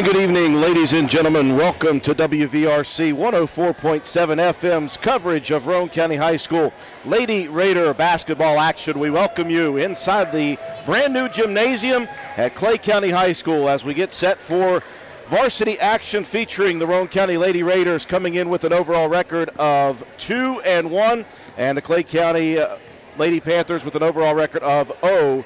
And good evening, ladies and gentlemen. Welcome to WVRC 104.7 FM's coverage of Roane County High School Lady Raider basketball action. We welcome you inside the brand new gymnasium at Clay County High School as we get set for varsity action featuring the Roane County Lady Raiders coming in with an overall record of 2-1, and the Clay County Lady Panthers with an overall record of 0-2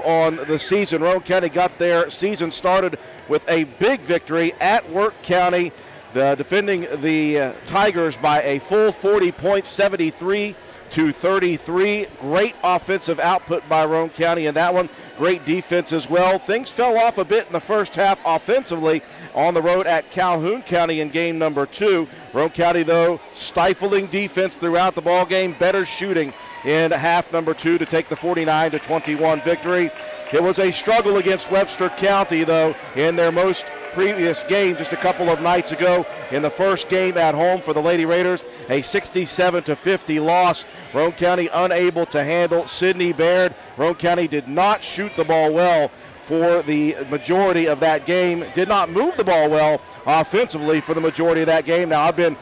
on the season. Roane County got their season started with a big victory at Work County, defending the Tigers by a full 40 points, 73-33. Great offensive output by Roane County in that one. Great defense as well. Things fell off a bit in the first half offensively on the road at Calhoun County in game number 2. Roane County, though, stifling defense throughout the ball game, better shooting in half number 2 to take the 49-21 victory. It was a struggle against Webster County, though, in their most previous game just a couple of nights ago. In the first game at home for the Lady Raiders, a 67-50 loss. Roane County unable to handle Sydney Baird. Roane County did not shoot the ball well for the majority of that game, did not move the ball well offensively for the majority of that game. Now, I've been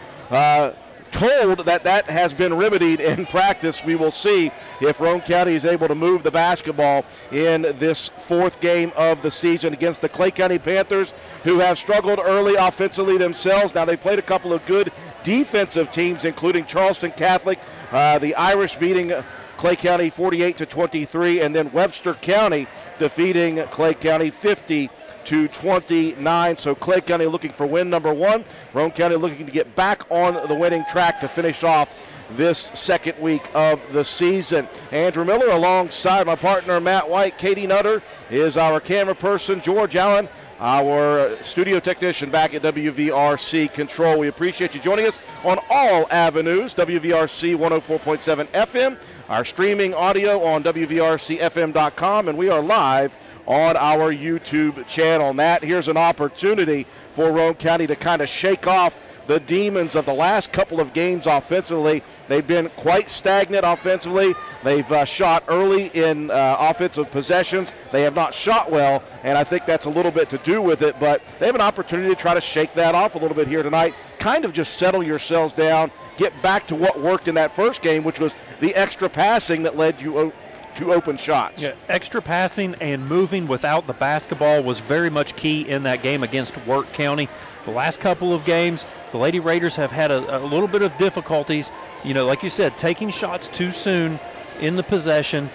told that has been remedied in practice. We will see if Roane County is able to move the basketball in this fourth game of the season against the Clay County Panthers, who have struggled early offensively themselves. Now, they played a couple of good defensive teams, including Charleston Catholic, the Irish beating Clay County 48-23, and then Webster County defeating Clay County 50-29. So Clay County looking for win number 1. Roane County looking to get back on the winning track to finish off this second week of the season. Andrew Miller alongside my partner Matt White. Katie Nutter is our camera person. George Allen, our studio technician back at WVRC Control. We appreciate you joining us on all avenues. WVRC 104.7 FM, our streaming audio on WVRCFM.com, and we are live on our YouTube channel. Matt, here's an opportunity for Roane County to kind of shake off the demons of the last couple of games offensively. They've been quite stagnant offensively. They've shot early in offensive possessions. They have not shot well, and I think that's a little bit to do with it, but they have an opportunity to try to shake that off a little bit here tonight. Kind of just settle yourselves down, get back to what worked in that first game, which was the extra passing that led you to open shots. Yeah, extra passing and moving without the basketball was very much key in that game against Work County. The last couple of games, the Lady Raiders have had a little bit of difficulties, like you said, taking shots too soon in the possession,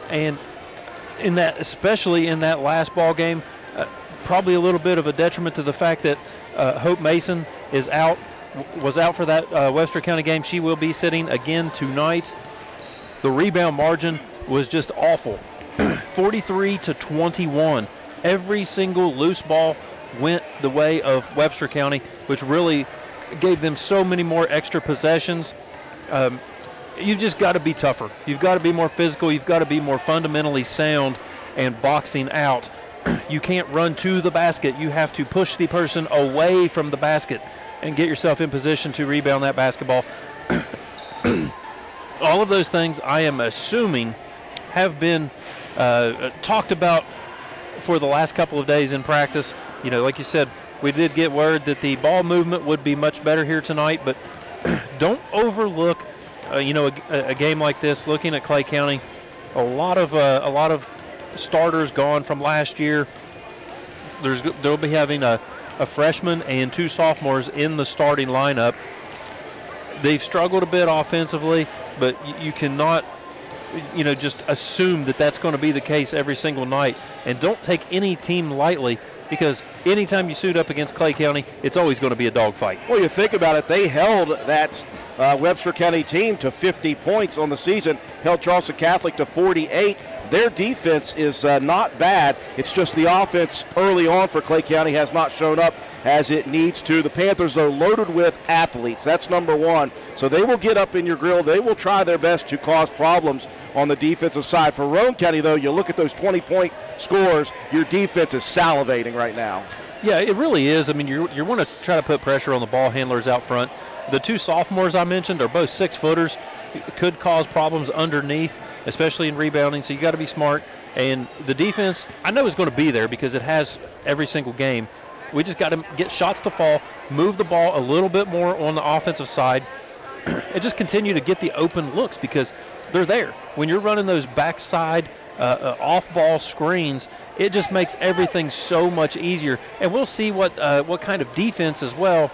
and in that, especially in that last ball game, probably a little bit of a detriment to the fact that Hope Mason was out for that Webster County game. She will be sitting again tonight. The rebound margin was just awful. 43-21. Every single loose ball went the way of Webster County, which really gave them so many more extra possessions. You've just got to be tougher. You've got to be more physical. You've got to be more fundamentally sound and boxing out. You can't run to the basket. You have to push the person away from the basket and get yourself in position to rebound that basketball. All of those things, I am assuming, have been talked about for the last couple of days in practice. Like you said, we did get word that the ball movement would be much better here tonight, but don't overlook, a game like this. Looking at Clay County, a lot of starters gone from last year. They'll be having a freshman and 2 sophomores in the starting lineup. They've struggled a bit offensively, but you cannot, just assume that that's going to be the case every single night. And don't take any team lightly, because anytime you suit up against Clay County, it's always going to be a dogfight. Well, you think about it, they held that Webster County team to 50 points on the season, held Charleston Catholic to 48. Their defense is not bad. It's just the offense early on for Clay County has not shown up as it needs to. The Panthers, though, loaded with athletes. That's number 1. So they will get up in your grill. They will try their best to cause problems on the defensive side. For Roane County, though, you look at those 20-point scores, your defense is salivating right now. Yeah, it really is. I mean, you want to try to put pressure on the ball handlers out front. The two sophomores I mentioned are both 6-footers. It could cause problems underneath, especially in rebounding, so you got to be smart. And the defense, I know is going to be there because it has every single game. We just got to get shots to fall, move the ball a little bit more on the offensive side, and just continue to get the open looks because they're there. When you're running those backside off-ball screens, it just makes everything so much easier. And we'll see what kind of defense as well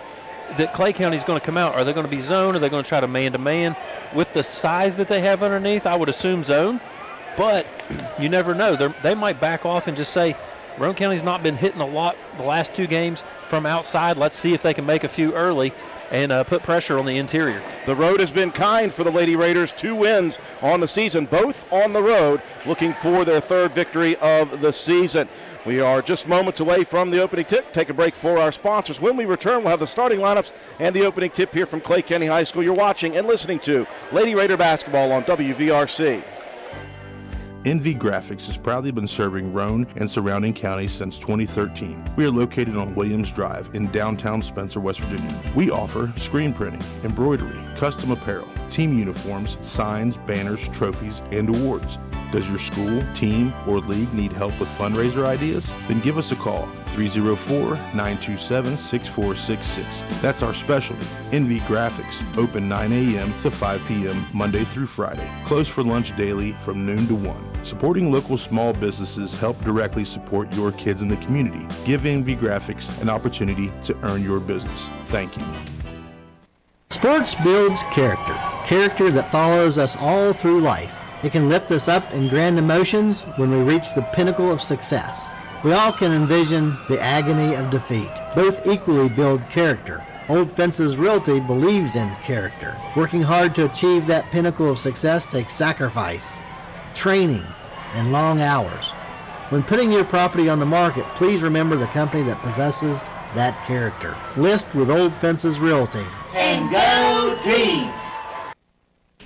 that Clay County is going to come out. Are they going to be zone? Are they going to try to man-to-man? With the size that they have underneath, I would assume zone. But you never know. They might back off and just say, Roane County's not been hitting a lot the last 2 games from outside. Let's see if they can make a few early and put pressure on the interior. The road has been kind for the Lady Raiders. 2 wins on the season, both on the road, looking for their 3rd victory of the season. We are just moments away from the opening tip. Take a break for our sponsors. When we return, we'll have the starting lineups and the opening tip here from Clay County High School. You're watching and listening to Lady Raider Basketball on WVRC. NV Graphics has proudly been serving Roane and surrounding counties since 2013. We are located on Williams Drive in downtown Spencer, West Virginia. We offer screen printing, embroidery, custom apparel, team uniforms, signs, banners, trophies, and awards. Does your school, team, or league need help with fundraiser ideas? Then give us a call, 304-927-6466. That's our specialty. NV Graphics, open 9 a.m. to 5 p.m. Monday through Friday. Closed for lunch daily from noon to 1. Supporting local small businesses help directly support your kids in the community. Give NV Graphics an opportunity to earn your business. Thank you. Sports builds character. Character that follows us all through life. It can lift us up in grand emotions when we reach the pinnacle of success. We all can envision the agony of defeat. Both equally build character. Old Fences Realty believes in character. Working hard to achieve that pinnacle of success takes sacrifice, training, and long hours. When putting your property on the market, please remember the company that possesses that character. List with Old Fences Realty. And go team!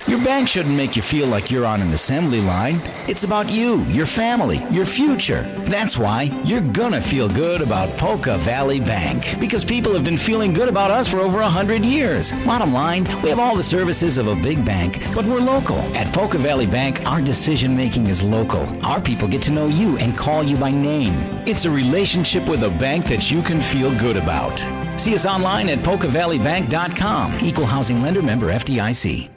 Your bank shouldn't make you feel like you're on an assembly line. It's about you, your family, your future. That's why you're gonna feel good about Polka Valley Bank, because people have been feeling good about us for over 100 years. Bottom line, we have all the services of a big bank, but we're local. At Polka Valley Bank, our decision-making is local. Our people get to know you and call you by name. It's a relationship with a bank that you can feel good about. See us online at polkavalleybank.com. Equal housing lender, member FDIC.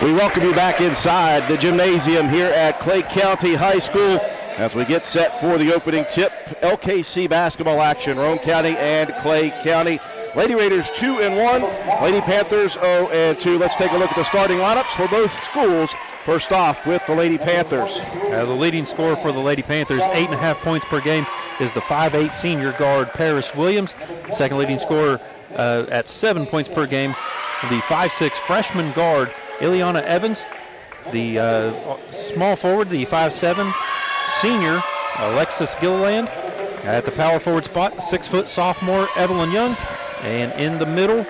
We welcome you back inside the gymnasium here at Clay County High School as we get set for the opening tip. LKC basketball action, Roane County and Clay County. Lady Raiders 2-1, Lady Panthers 0-2. Let's take a look at the starting lineups for both schools. First off with the Lady Panthers. The leading scorer for the Lady Panthers, 8.5 points per game, is the 5'8" senior guard Paris Williams. Second leading scorer at 7 points per game, the 5'6" freshman guard Ileana Evans. The small forward, the 5'7" senior Alexis Gilliland. At the power forward spot, 6 sophomore Evelyn Young. And in the middle,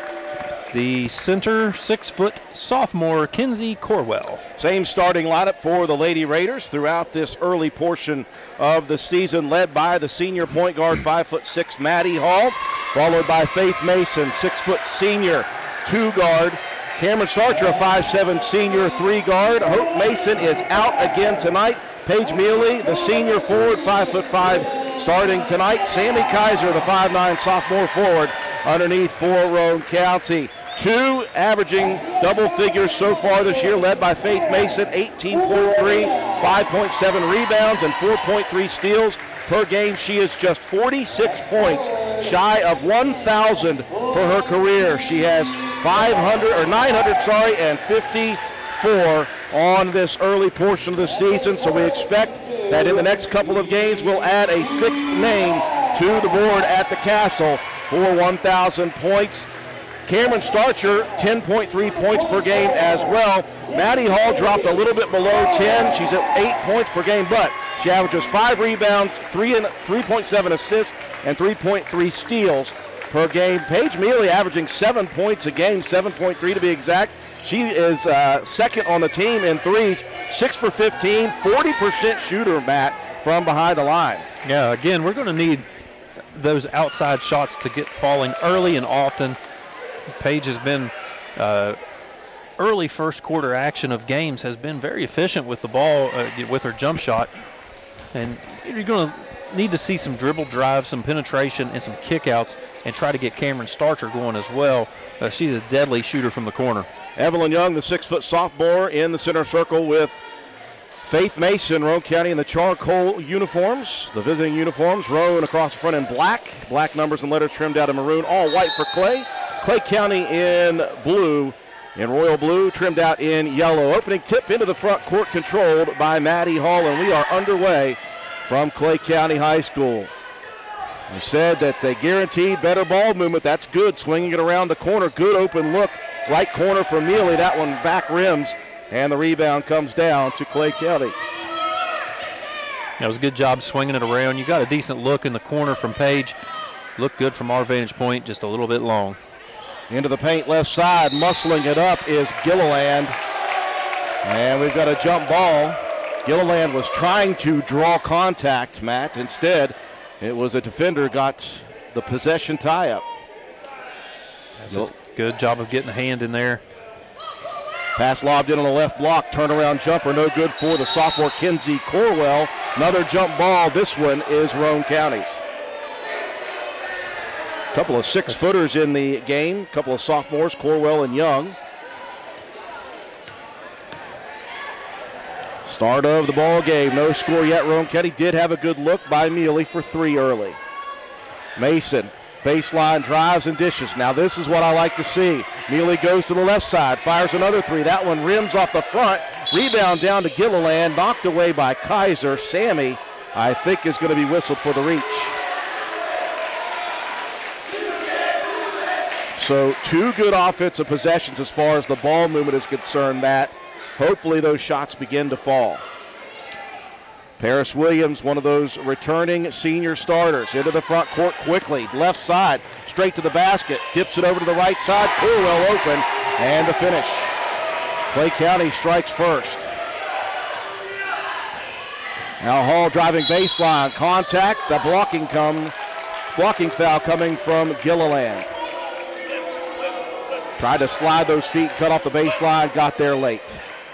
the center, 6 sophomore Kinsey Corwell. Same starting lineup for the Lady Raiders throughout this early portion of the season, led by the senior point guard, 5'6" Maddie Hall, followed by Faith Mason, 6 senior 2 guard. Cameron Starcher, a 5'7" senior 3 guard. Hope Mason is out again tonight. Paige Mealy, the senior forward, 5'5", starting tonight. Sammy Kaiser, the 5'9" sophomore forward, underneath for Roane County. 2 averaging double figures so far this year, led by Faith Mason, 18.3, 5.7 rebounds, and 4.3 steals per game. She is just 46 points shy of 1,000 for her career. She has 954 on this early portion of the season, so we expect that in the next couple of games we'll add a 6th name to the board at the Castle for 1,000 points. Cameron Starcher, 10.3 points per game as well. Maddie Hall dropped a little bit below 10. She's at 8 points per game, but she averages 5 rebounds, 3.7 assists, and 3.3 steals per game. Paige Mealy averaging 7 points a game, 7.3 to be exact. She is second on the team in threes, 6 for 15, 40% shooter, Matt, from behind the line. Yeah, again, we're going to need those outside shots to get falling early and often. Paige has been early first quarter action of games has been very efficient with the ball, with her jump shot. And you're going to need to see some dribble drive, some penetration, and some kickouts, and try to get Cameron Starcher going as well. She's a deadly shooter from the corner. Evelyn Young, the 6-foot sophomore, in the center circle with Faith Mason, Roane County in the charcoal uniforms, the visiting uniforms. Roane across the front in black numbers and letters trimmed out in maroon, all white for Clay. Clay County in blue, in royal blue, trimmed out in yellow. Opening tip into the front court controlled by Maddie Hall, and we are underway from Clay County High School. We said that they guaranteed better ball movement. That's good. Swinging it around the corner. Good open look. Right corner for Mealy. That one back rims, and the rebound comes down to Clay County. That was a good job swinging it around. You got a decent look in the corner from Paige. Looked good from our vantage point, just a little bit long. Into the paint left side. Muscling it up is Gilliland. And we've got a jump ball. Gilliland was trying to draw contact, Matt. Instead, it was a defender got the possession tie-up. That's a good job of getting a hand in there. Pass lobbed in on the left block. Turnaround jumper, no good for the sophomore Kinsey Corwell. Another jump ball. This one is Roane County's. A couple of 6-footers in the game. A couple of sophomores, Corwell and Young. Start of the ball game. No score yet. Roane County did have a good look by Mealy for 3 early. Mason, baseline drives and dishes. Now this is what I like to see. Mealy goes to the left side, fires another 3. That one rims off the front. Rebound down to Gilliland, knocked away by Kaiser. Sammy, I think, is going to be whistled for the reach. So 2 good offensive possessions as far as the ball movement is concerned, Matt. Hopefully those shots begin to fall. Paris Williams, one of those returning senior starters, into the front court quickly. Left side, straight to the basket. Dips it over to the right side. Corwell open, and the finish. Clay County strikes first. Now Hall driving baseline. Contact, the blocking foul coming from Gilliland. Tried to slide those feet, cut off the baseline, got there late.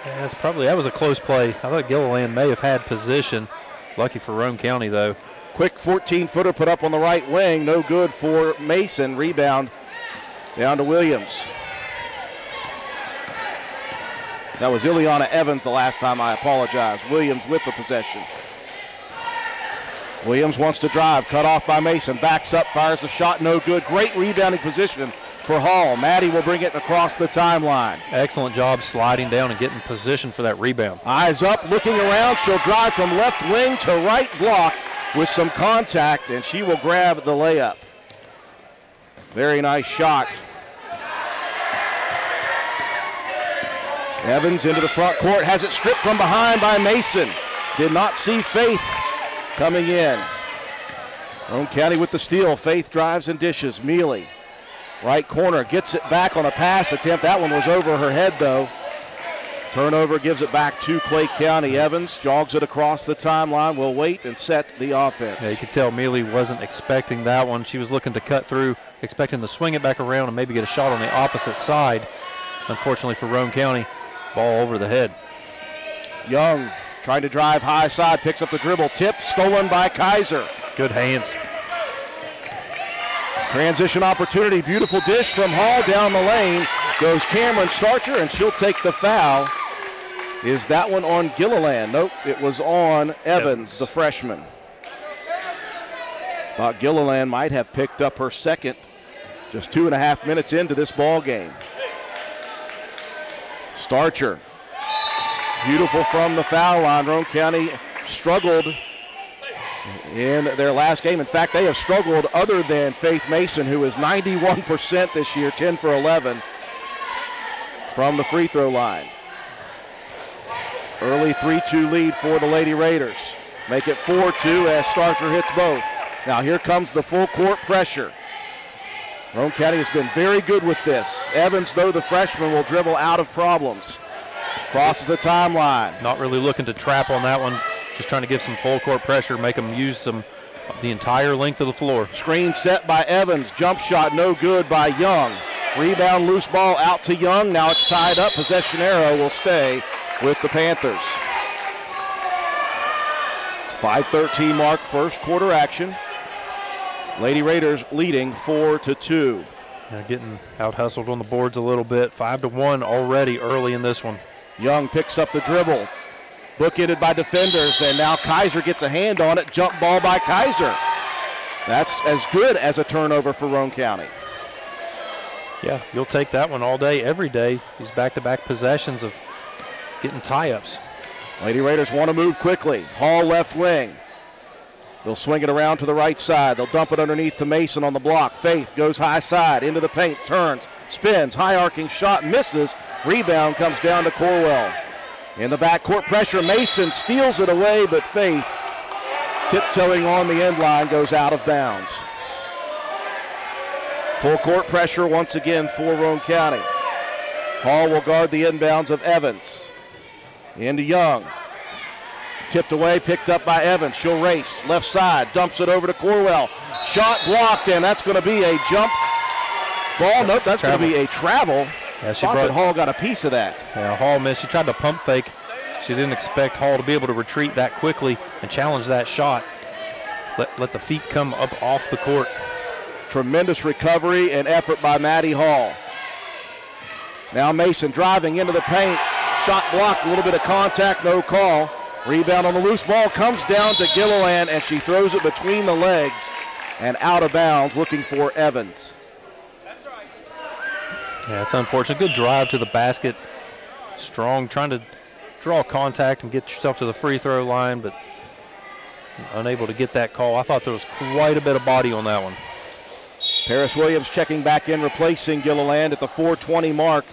Yeah, that was a close play. I thought Gilliland may have had position. Lucky for Roane County, though. Quick 14-footer put up on the right wing. No good for Mason. Rebound down to Williams. That was Ileana Evans the last time. I apologize. Williams with the possession. Williams wants to drive. Cut off by Mason. Backs up, fires the shot. No good. Great rebounding position for Hall. Maddie will bring it across the timeline. Excellent job sliding down and getting position for that rebound. Eyes up, looking around. She'll drive from left wing to right block with some contact, and she will grab the layup. Very nice shot. Evans into the front court, has it stripped from behind by Mason. Did not see Faith coming in. Roane County with the steal. Faith drives and dishes. Mealy. Right corner, gets it back on a pass attempt. That one was over her head, though. Turnover gives it back to Clay County. Evans jogs it across the timeline. Will wait and set the offense. Yeah, you could tell Mealy wasn't expecting that one. She was looking to cut through, expecting to swing it back around and maybe get a shot on the opposite side. Unfortunately for Roane County, ball over the head. Young trying to drive high side, picks up the dribble. Tip stolen by Kaiser. Good hands. Transition opportunity, beautiful dish from Hall down the lane. Goes Cameron Starcher, and she'll take the foul. Is that one on Gilliland? Nope, it was on Evans, the freshman. Thought Gilliland might have picked up her second just 2.5 minutes into this ball game. Starcher, beautiful from the foul line. Roane County struggled in their last game. In fact, they have struggled other than Faith Mason, who is 91% this year, 10 for 11 from the free throw line. Early 3-2 lead for the Lady Raiders. Make it 4-2 as Starcher hits both. Now here comes the full court pressure. Roane County has been very good with this. Evans, though, the freshman, will dribble out of problems. Crosses the timeline. Not really looking to trap on that one. Just trying to give some full court pressure, make them use the entire length of the floor. Screen set by Evans. Jump shot no good by Young. Rebound, loose ball out to Young. Now it's tied up. Possession arrow will stay with the Panthers. 5:13 mark, first quarter action. Lady Raiders leading 4-2. Getting out hustled on the boards a little bit. 5-1 already early in this one. Young picks up the dribble. Bookended by defenders, and now Kaiser gets a hand on it. Jump ball by Kaiser. That's as good as a turnover for Roane County. Yeah, you'll take that one all day, every day. These back-to-back possessions of getting tie-ups. Lady Raiders want to move quickly. Hall left wing. They'll swing it around to the right side. They'll dump it underneath to Mason on the block. Faith goes high side, into the paint, turns, spins, high arcing shot, misses. Rebound comes down to Corwell. In the backcourt pressure, Mason steals it away, but Faith, tiptoeing on the end line, goes out of bounds. Full court pressure once again for Roane County. Hall will guard the inbounds of Evans. Into Young. Tipped away, picked up by Evans. She'll race, left side, dumps it over to Corwell. Shot blocked, and that's going to be a jump ball. Nope, that's going to be a travel. Yeah, Thought that Hall got a piece of that. Yeah, Hall missed. She tried to pump fake. She didn't expect Hall to be able to retreat that quickly and challenge that shot. Let the feet come up off the court. Tremendous recovery and effort by Maddie Hall. Now Mason driving into the paint. Shot blocked, a little bit of contact, no call. Rebound on the loose ball comes down to Gilliland, and she throws it between the legs and out of bounds, looking for Evans. Yeah, it's unfortunate. Good drive to the basket. Strong, trying to draw contact and get yourself to the free throw line, but unable to get that call. I thought there was quite a bit of body on that one. Paris Williams checking back in, replacing Gilliland at the 4:20 mark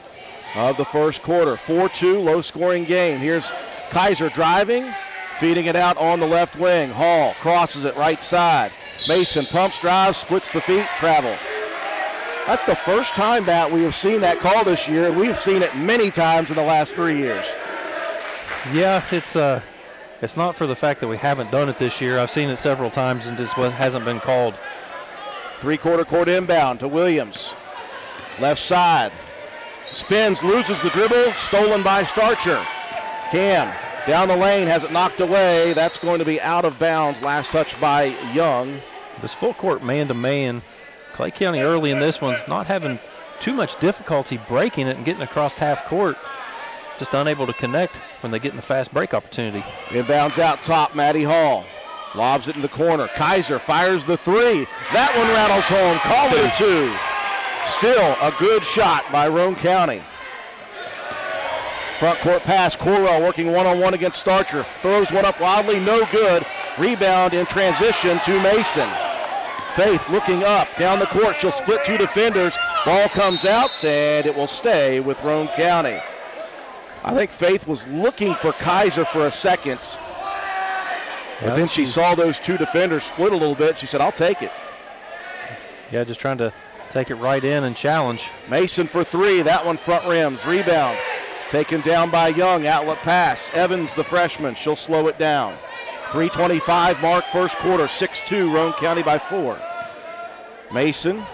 of the first quarter. 4-2, low-scoring game. Here's Kaiser driving, feeding it out on the left wing. Hall crosses it right side. Mason pumps, drives, splits the feet, travel. That's the first time that we have seen that call this year, and we've seen it many times in the last 3 years. Yeah, it's not for the fact that we haven't done it this year. I've seen it several times and just hasn't been called. Three-quarter court inbound to Williams. Left side. Spins, loses the dribble, stolen by Starcher. Cam down the lane, has it knocked away. That's going to be out of bounds. Last touch by Young. This full court man-to-man, Clay County early in this one's not having too much difficulty breaking it and getting across half court. Just unable to connect when they get in the fast break opportunity. Inbounds out top, Maddie Hall. Lobs it in the corner. Kaiser fires the three. That one rattles home. Call it a two. Still a good shot by Roane County. Front court pass. Corwell working one-on-one against Starcher. Throws one up wildly. No good. Rebound in transition to Mason. Faith looking up. Down the court. She'll split two defenders. Ball comes out, and it will stay with Roane County. I think Faith was looking for Kaiser for a second. But then she saw those two defenders split a little bit. She said, I'll take it. Yeah, just trying to take it right in and challenge. Mason for three. That one front rims. Rebound. Taken down by Young. Outlet pass. Evans, the freshman. She'll slow it down. 3:25 mark, first quarter. 6-2, Roane County by 4. Mason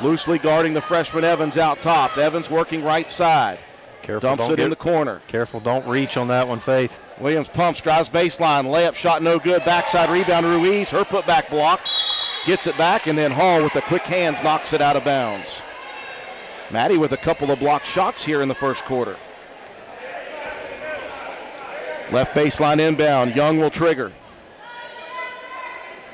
loosely guarding the freshman Evans out top. Evans working right side. Careful, dumps it in the corner. Careful, don't reach on that one, Faith. Williams pumps, drives baseline, layup shot no good, backside rebound Ruiz, her putback block, gets it back, and then Hall with the quick hands knocks it out of bounds. Maddie with a couple of blocked shots here in the first quarter. Left baseline inbound, Young will trigger.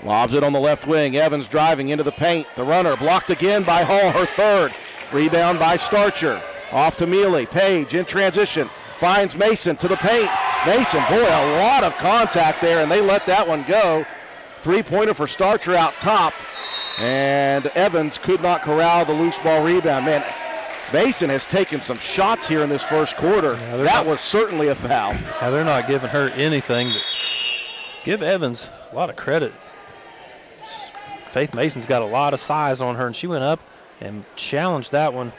Lobs it on the left wing, Evans driving into the paint, the runner blocked again by Hall, her third. Rebound by Starcher. Off to Mealy. Page in transition. Finds Mason to the paint. Mason, boy, a lot of contact there, and they let that one go. Three-pointer for Starcher out top. And Evans could not corral the loose ball rebound. Man, Mason has taken some shots here in this first quarter. Yeah, that was certainly a foul. Yeah, they're not giving her anything. But give Evans a lot of credit. Faith Mason's got a lot of size on her, and she went up and challenged that one.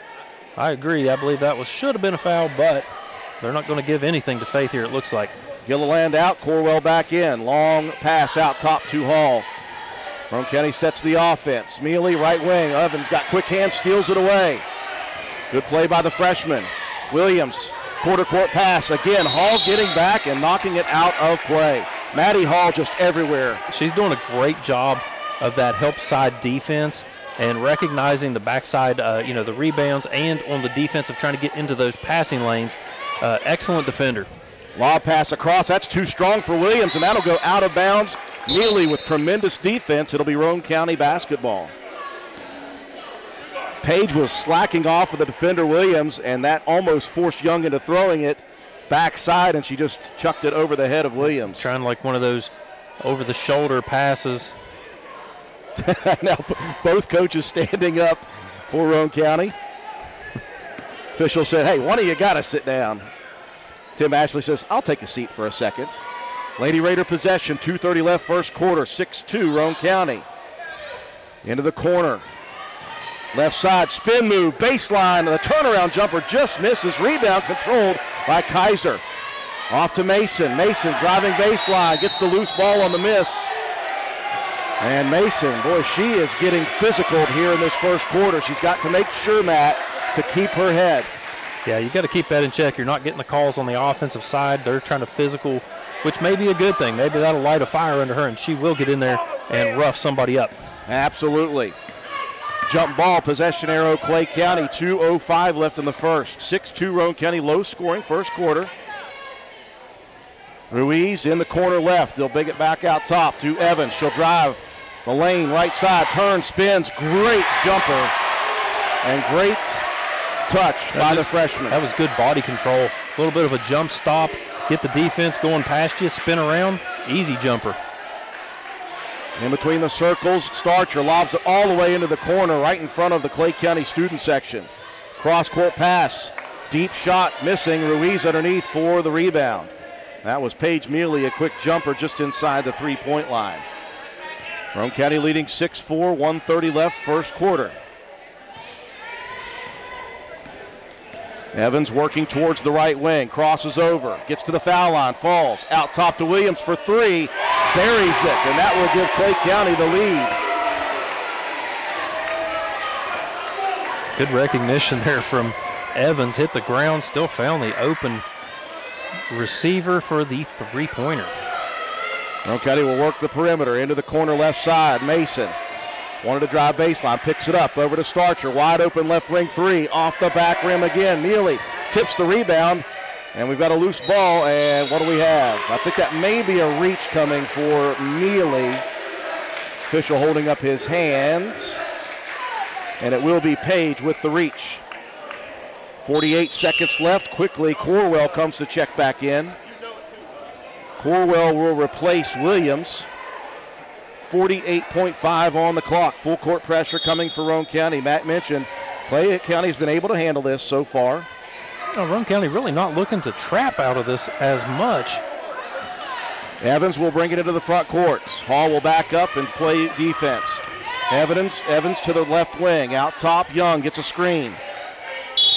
I agree. I believe that should have been a foul, but they're not going to give anything to Faith here, it looks like. Gilliland out, Corwell back in. Long pass out top to Hall. Roane County sets the offense. Mealy, right wing. Evans got quick hands, steals it away. Good play by the freshman. Williams, quarter court pass. Again, Hall getting back and knocking it out of play. Maddie Hall just everywhere. She's doing a great job of that help side defense and recognizing the backside, the rebounds, and on the defense of trying to get into those passing lanes. Excellent defender. Lob pass across. That's too strong for Williams, and that'll go out of bounds. Neely with tremendous defense. It'll be Roane County basketball. Page was slacking off with the defender Williams, and that almost forced Young into throwing it backside, and she just chucked it over the head of Williams. Trying like one of those over-the-shoulder passes. Now both coaches standing up for Roane County. Official said, hey, one of you got to sit down. Tim Ashley says, I'll take a seat for a second. Lady Raider possession, 2:30 left first quarter, 6-2 Roane County. Into the corner. Left side, spin move, baseline, the turnaround jumper just misses. Rebound controlled by Kaiser. Off to Mason. Mason driving baseline, gets the loose ball on the miss. And Mason, boy, she is getting physical here in this first quarter. She's got to make sure, Matt, to keep her head. Yeah, you got to keep that in check. You're not getting the calls on the offensive side. They're trying to physical, which may be a good thing. Maybe that'll light a fire under her, and she will get in there and rough somebody up. Absolutely. Jump ball, possession arrow, Clay County, 2:05 left in the first. 6-2 Roane County, low scoring first quarter. Ruiz in the corner left. They'll big it back out top to Evans. She'll drive the lane, right side, turns, spins. Great jumper and great touch by the freshman. That was good body control. A little bit of a jump stop. Get the defense going past you, spin around. Easy jumper. In between the circles, Starcher lobs it all the way into the corner right in front of the Clay County student section. Cross-court pass. Deep shot missing. Ruiz underneath for the rebound. That was Paige Mealy, a quick jumper just inside the three-point line. Roane County leading 6-4, 1:30 left first quarter. Evans working towards the right wing, crosses over, gets to the foul line, falls, out top to Williams for three, buries it, and that will give Clay County the lead. Good recognition there from Evans, hit the ground, still found the open receiver for the three-pointer. Roane County will work the perimeter into the corner left side. Mason wanted to drive baseline, picks it up over to Starcher, wide open left wing three, off the back rim again. Neely tips the rebound, and we've got a loose ball, and what do we have? I think that may be a reach coming for Neely. Official holding up his hands, and it will be Page with the reach. 48 seconds left. Quickly, Corwell comes to check back in. Corwell will replace Williams. 48.5 on the clock. Full court pressure coming for Roane County. Matt mentioned Clay County has been able to handle this so far. Roane County really not looking to trap out of this as much. Evans will bring it into the front court. Hall will back up and play defense. Evans to the left wing. Out top, Young gets a screen.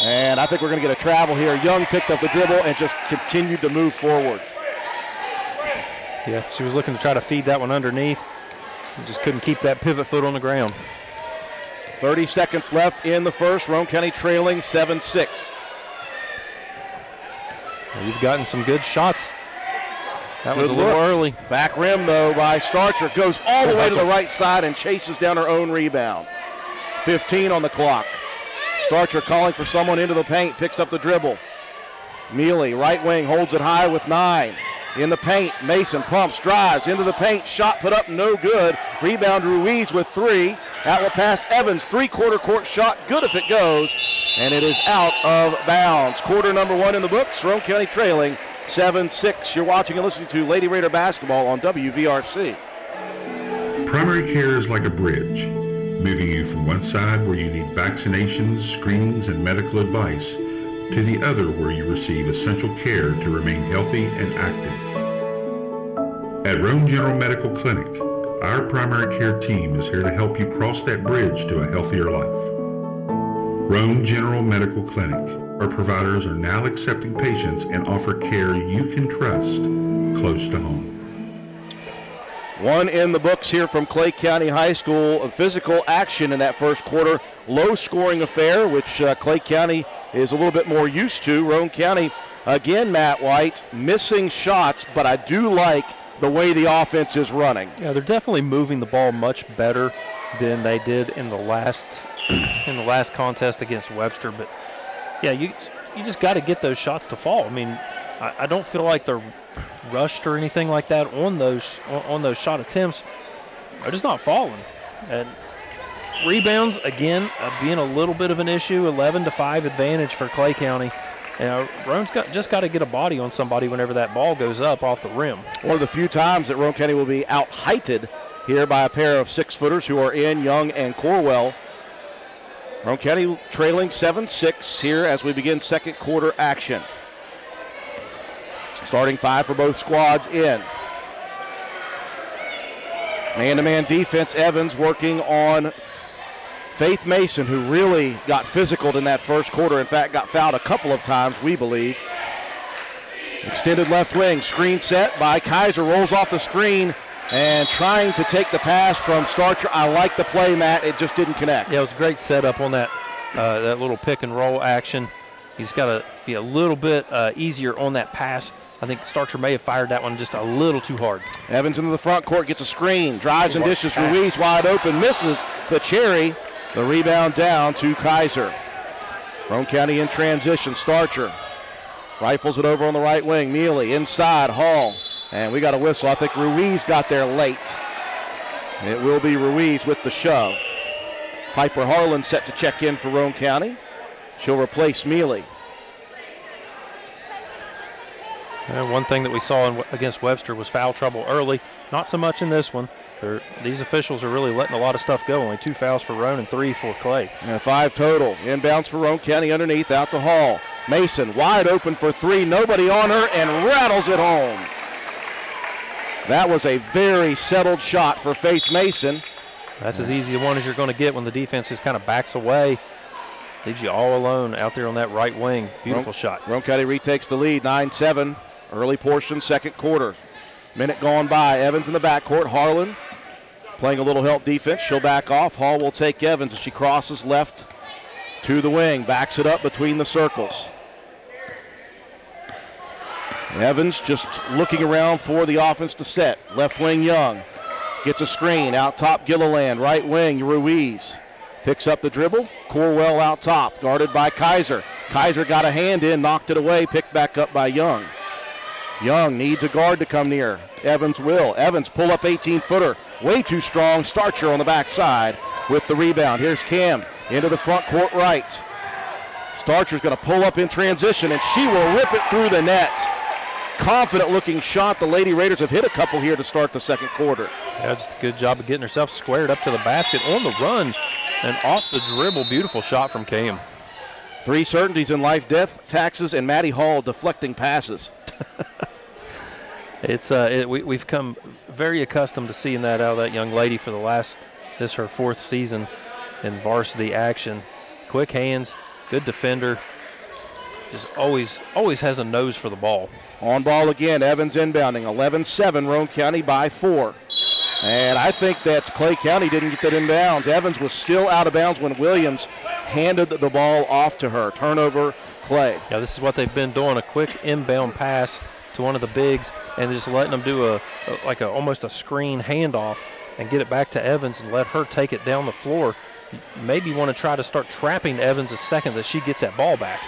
And I think we're going to get a travel here. Young picked up the dribble and just continued to move forward. Yeah, she was looking to try to feed that one underneath. Just couldn't keep that pivot foot on the ground. 30 seconds left in the first. Roane County trailing 7-6. You've gotten some good shots. That was a little early. Back rim, though, by Starcher. Goes all the way to the right side and chases down her own rebound. 15 on the clock. Starcher calling for someone into the paint, picks up the dribble. Mealy, right wing, holds it high with 9. In the paint, Mason pumps, drives into the paint, shot put up, no good. Rebound, Ruiz with 3. That will pass Evans, three-quarter court shot, good if it goes, and it is out of bounds. Quarter number 1 in the books, Roane County trailing 7-6. You're watching and listening to Lady Raider basketball on WVRC. Primary care is like a bridge, moving you from one side where you need vaccinations, screenings, and medical advice to the other where you receive essential care to remain healthy and active. At Roane General Medical Clinic, our primary care team is here to help you cross that bridge to a healthier life. Roane General Medical Clinic. Our providers are now accepting patients and offer care you can trust close to home. One in the books here from Clay County High School. A physical action in that first quarter. Low-scoring affair, which Clay County is a little bit more used to. Roane County, again, Matt White, missing shots, but I do like the way the offense is running. Yeah, they're definitely moving the ball much better than they did in the last contest against Webster. But, yeah, you just got to get those shots to fall. I mean, I don't feel like they're rushed or anything like that on those shot attempts. They're just not falling. And rebounds, again, being a little bit of an issue. 11-5 advantage for Clay County. Roane's just got to get a body on somebody whenever that ball goes up off the rim. One of the few times that Roane County will be out-heighted here by a pair of 6-footers who are in Young and Corwell. Roane County trailing 7-6 here as we begin second quarter action. Starting 5 for both squads in. Man-to-man defense, Evans working on Faith Mason, who really got physical in that first quarter. In fact, got fouled a couple of times, we believe. Extended left wing, screen set by Kaiser, rolls off the screen and trying to take the pass from Starcher. I like the play, Matt. It just didn't connect. Yeah, it was a great setup on that little pick and roll action. You just got to be a little bit easier on that pass. I think Starcher may have fired that one just a little too hard. Evans into the front court, gets a screen, drives and dishes. Ruiz wide open, misses the cherry. The rebound down to Kaiser. Roane County in transition. Starcher rifles it over on the right wing. Mealy inside, Hall. And we got a whistle. I think Ruiz got there late. It will be Ruiz with the shove. Piper Harlan set to check in for Roane County. She'll replace Mealy. One thing that we saw against Webster was foul trouble early. Not so much in this one. These officials are really letting a lot of stuff go. Only 2 fouls for Roane and 3 for Clay. Yeah, 5 total. Inbounds for Roane County underneath, out to Hall. Mason wide open for 3. Nobody on her and rattles it home. That was a very settled shot for Faith Mason. That's as easy a one as you're going to get when the defense just kind of backs away. Leaves you all alone out there on that right wing. Beautiful shot. Roane County retakes the lead, 9-7. Early portion, second quarter. Minute gone by. Evans in the backcourt. Harlan playing a little help defense. She'll back off. Hall will take Evans as she crosses left to the wing. Backs it up between the circles. Evans just looking around for the offense to set. Left wing Young. Gets a screen. Out top Gilliland. Right wing Ruiz. Picks up the dribble. Corwell out top. Guarded by Kaiser. Kaiser got a hand in. Knocked it away. Picked back up by Young. Young needs a guard to come near. Evans will. Evans pull up 18-footer. Way too strong. Starcher on the backside with the rebound. Here's Cam into the front court right. Starcher's going to pull up in transition, and she will rip it through the net. Confident looking shot. The Lady Raiders have hit a couple here to start the second quarter. Yeah, just a good job of getting herself squared up to the basket on the run and off the dribble. Beautiful shot from Cam. 3 certainties in life, death, taxes, and Maddie Hall deflecting passes. We've come very accustomed to seeing that out of that young lady for this is her 4th season in varsity action. Quick hands, good defender, just always has a nose for the ball. On ball again, Evans inbounding, 11-7, Roane County by 4. And I think that Clay County didn't get that inbounds. Evans was still out of bounds when Williams handed the ball off to her. Turnover, Clay. Yeah, this is what they've been doing, a quick inbound pass to one of the bigs and just letting them do almost a screen handoff and get it back to Evans and let her take it down the floor. Maybe want to try to start trapping Evans a second that she gets that ball back.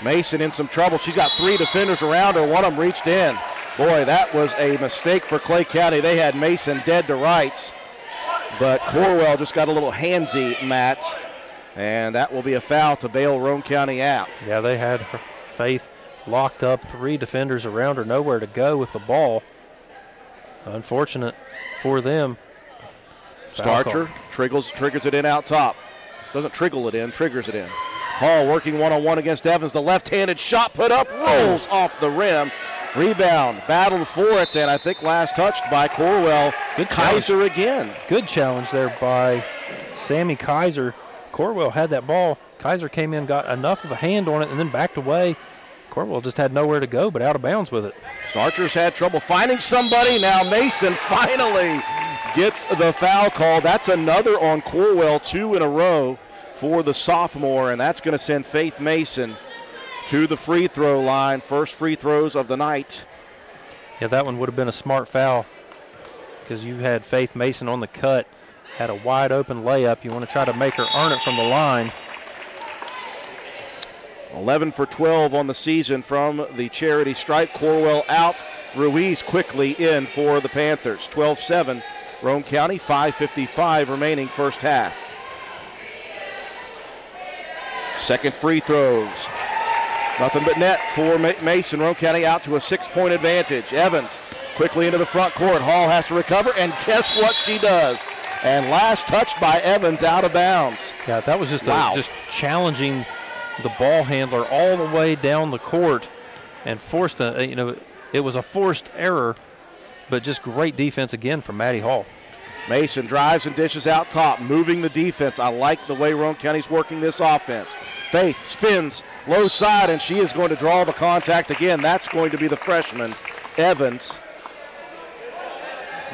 Mason in some trouble. She's got 3 defenders around her. One of them reached in. Boy, that was a mistake for Clay County. They had Mason dead to rights, but Corwell just got a little handsy, Matt, and that will be a foul to bail Roane County out. Yeah, they had her Faith locked up, 3 defenders around her, nowhere to go with the ball. Unfortunate for them. Starcher triggers it in out top. Doesn't triggle it in, triggers it in. Hall working one-on-one against Evans. The left-handed shot put up, rolls off the rim. Rebound, battled for it, and I think last touched by Corwell. Good Kaiser again. Good challenge there by Sammy Kaiser Corwell had that ball. Kaiser came in, got enough of a hand on it, and then backed away. Corwell just had nowhere to go but out of bounds with it. Starcher's had trouble finding somebody. Now Mason finally gets the foul call. That's another on Corwell, 2 in a row for the sophomore, and that's going to send Faith Mason to the free throw line. First free throws of the night. Yeah, that one would have been a smart foul because you had Faith Mason on the cut, had a wide open layup. You want to try to make her earn it from the line. 11 for 12 on the season from the charity stripe. Corwell out. Ruiz quickly in for the Panthers. 12-7, Roane County, 5:55 remaining first half. Second free throws. Nothing but net for Mason. Roane County out to a 6-point advantage. Evans quickly into the front court. Hall has to recover, and guess what she does? And last touch by Evans, out of bounds. Yeah, that was just just challenging the ball handler all the way down the court and forced it was a forced error, but just great defense again from Maddie Hall. Mason drives and dishes out top, moving the defense. I like the way Roane County's working this offense. Faith spins low side, and she is going to draw the contact again. That's going to be the freshman, Evans.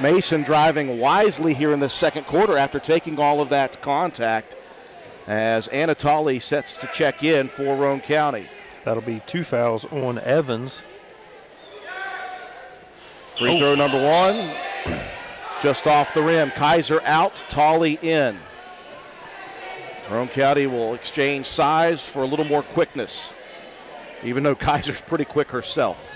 Mason driving wisely here in the second quarter after taking all of that contact, as Anatoly sets to check in for Roane County. That'll be 2 fouls on Evans. Free throw number 1, just off the rim. Kaiser out, Tolley in. Roane County will exchange size for a little more quickness, even though Kaiser's pretty quick herself.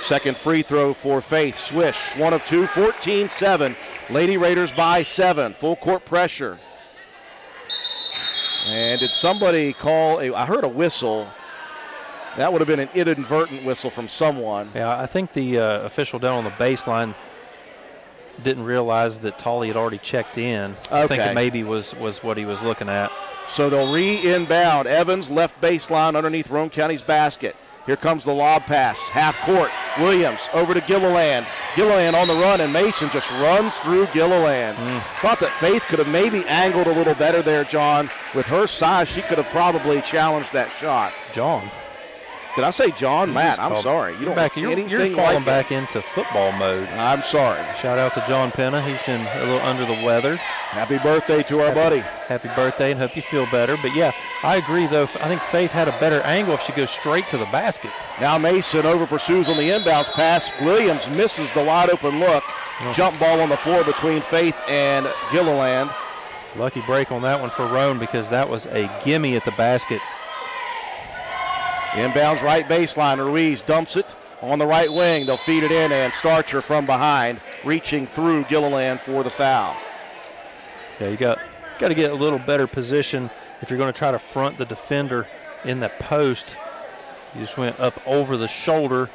Second free throw for Faith. Swish, 1 of 2, 14-7. Lady Raiders by 7. Full court pressure. And did somebody call I heard a whistle. That would have been an inadvertent whistle from someone. Yeah, I think the official down on the baseline didn't realize that Tolley had already checked in. Okay. I think it maybe was what he was looking at. So they'll re-inbound. Evans left baseline underneath Roane County's basket. Here comes the lob pass, half court. Williams over to Gilliland. Gilliland on the run, and Mason just runs through Gilliland. Thought that Faith could have maybe angled a little better there, John. With her size, she could have probably challenged that shot. John. Did I say John? Matt, I'm sorry. You don't back, you're falling like back into football mode. I'm sorry. Shout out to John Penna. He's been a little under the weather. Happy birthday to our buddy. Happy birthday, and hope you feel better. But, yeah, I agree, though. I think Faith had a better angle if she goes straight to the basket. Now Mason over pursues on the inbounds pass. Williams misses the wide open look. Jump ball on the floor between Faith and Gilliland. Lucky break on that one for Roane because that was a gimme at the basket. Inbounds right baseline. Ruiz dumps it on the right wing. They'll feed it in, and Starcher from behind, reaching through Gilliland for the foul. Yeah, you got to get a little better position if you're going to try to front the defender in that post. You just went up over the shoulder.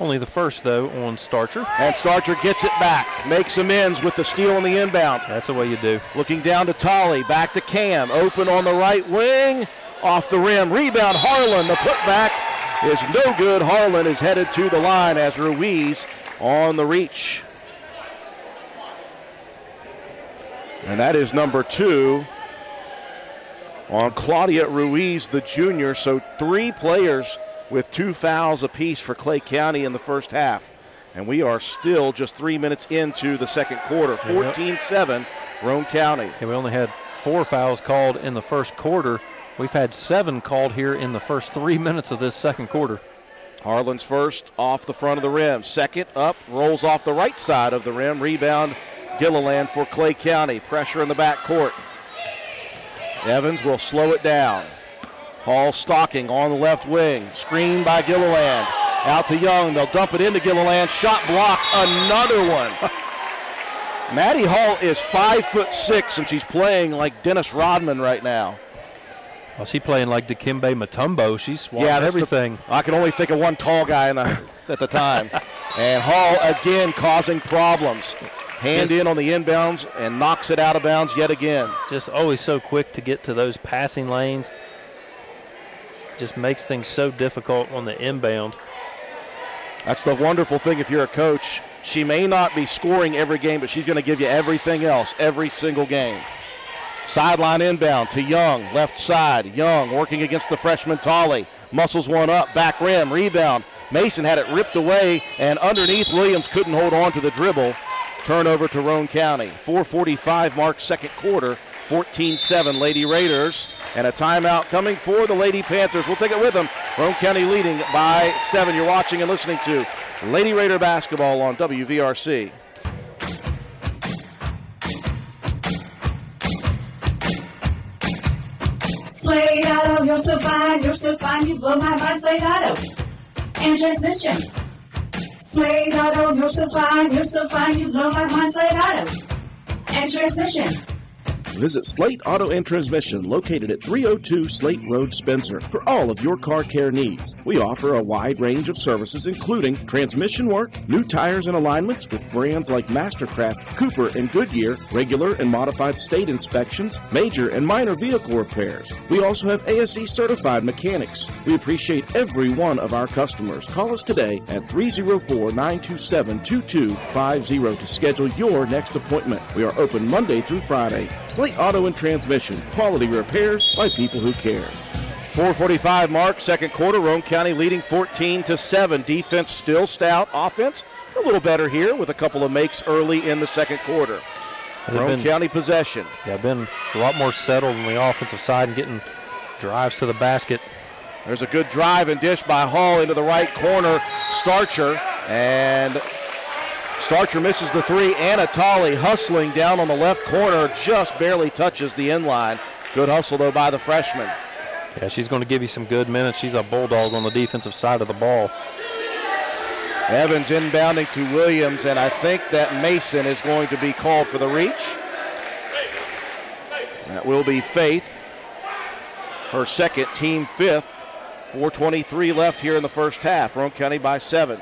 Only the first, though, on Starcher. And Starcher gets it back, makes amends with the steal on the inbounds. That's the way you do. Looking down to Tolley, back to Cam, open on the right wing. Off the rim, rebound Harlan. The putback is no good. Harlan is headed to the line as Ruiz on the reach. And that is number 2 on Claudia Ruiz, the junior. So 3 players with 2 fouls apiece for Clay County in the first half. And we are still just 3 minutes into the second quarter. 14-7, Roane County. Yeah, we only had 4 fouls called in the first quarter. We've had 7 called here in the first 3 minutes of this second quarter. Harlan's first off the front of the rim. Second up, rolls off the right side of the rim. Rebound Gilliland for Clay County. Pressure in the backcourt. Evans will slow it down. Hall stalking on the left wing. Screen by Gilliland. Out to Young. They'll dump it into Gilliland. Shot blocked. Another one. Maddie Hall is 5'6", and she's playing like Dennis Rodman right now. Well, she's playing like Dikembe Mutombo. She's swatting everything. I can only think of one tall guy at the time. And Hall again causing problems. Hand in on the inbounds and knocks it out of bounds yet again. Just always so quick to get to those passing lanes. Just makes things so difficult on the inbound. That's the wonderful thing if you're a coach. She may not be scoring every game, but she's going to give you everything else every single game. Sideline inbound to Young, left side. Young working against the freshman Tolley. Muscles one up, back rim, rebound. Mason had it ripped away, and underneath Williams couldn't hold on to the dribble. Turnover to Roane County. 4:45 mark second quarter, 14-7 Lady Raiders. And a timeout coming for the Lady Panthers. We'll take it with them. Roane County leading by 7. You're watching and listening to Lady Raider basketball on WVRC. Slade Auto, you're so fine, you blow my mind, Slade Auto. And transmission. Slade Auto, you're so fine, you blow my mind, Slade Auto. And transmission. Visit Slate Auto and Transmission, located at 302 Slate Road, Spencer, for all of your car care needs. We offer a wide range of services, including transmission work, new tires and alignments with brands like Mastercraft, Cooper, and Goodyear, regular and modified state inspections, major and minor vehicle repairs. We also have ASE certified mechanics. We appreciate every one of our customers. Call us today at 304-927-2250 to schedule your next appointment. We are open Monday through Friday. Slate Auto and Transmission, quality repairs by people who care. 4:45 mark, second quarter. Roane County leading 14-7. Defense still stout. Offense a little better here with a couple of makes early in the second quarter. Roane County possession. Yeah, been a lot more settled on the offensive side and getting drives to the basket. There's a good drive and dish by Hall into the right corner. Starcher, and Starcher misses the three. Anna Tolley hustling down on the left corner, just barely touches the end line. Good hustle, though, by the freshman. Yeah, she's going to give you some good minutes. She's a bulldog on the defensive side of the ball. Evans inbounding to Williams, and I think that Mason is going to be called for the reach. That will be Faith, her second, team fifth. 4:23 left here in the first half. Roane County by 7.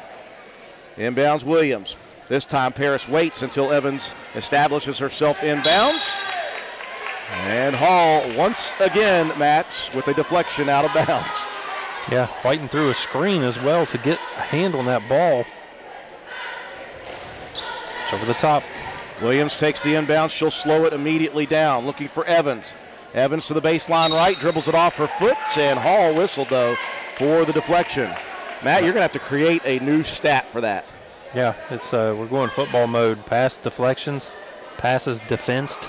Inbounds Williams. This time Paris waits until Evans establishes herself inbounds. And Hall once again, Matt, with a deflection out of bounds. Yeah, fighting through a screen as well to get a hand on that ball. It's over the top. Williams takes the inbound. She'll slow it immediately down, looking for Evans. Evans to the baseline right, dribbles it off her foot, and Hall whistled, though, for the deflection. Matt, you're going to have to create a new stat for that. Yeah, it's we're going football mode. Pass deflections, passes defensed.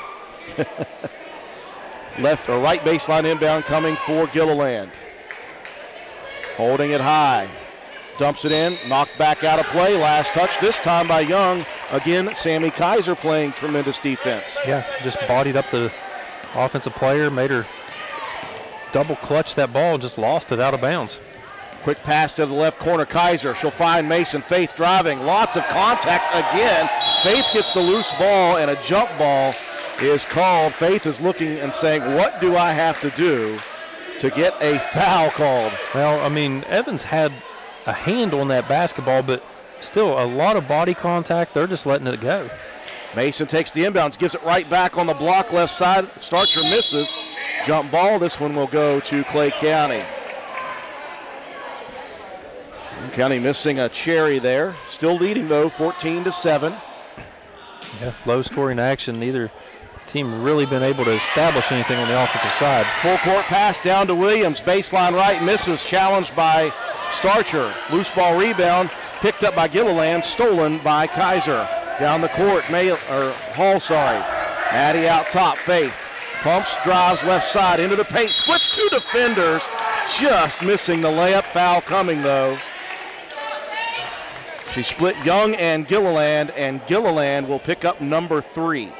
Left or right baseline inbound coming for Gilliland. Holding it high. Dumps it in, knocked back out of play. Last touch this time by Young. Again, Sammy Kaiser playing tremendous defense. Yeah, just bodied up the offensive player, made her double clutch that ball and just lost it out of bounds. Quick pass to the left corner, Kaiser. She'll find Mason. Faith driving. Lots of contact again. Faith gets the loose ball, and a jump ball is called. Faith is looking and saying, what do I have to do to get a foul called? Well, I mean, Evans had a hand on that basketball, but still a lot of body contact. They're just letting it go. Mason takes the inbounds, gives it right back on the block left side. Starcher misses. Jump ball. This one will go to Clay County. County missing a cherry there. Still leading, though, 14-7. Yeah, low-scoring action. Neither team really been able to establish anything on the offensive side. Full court pass down to Williams. Baseline right, misses. Challenged by Starcher. Loose ball rebound. Picked up by Gilliland. Stolen by Kaiser. Down the court, Hall. Maddie out top. Faith pumps, drives left side into the paint. Splits two defenders. Just missing the layup. Foul coming, though. She split Young and Gilliland will pick up number 3.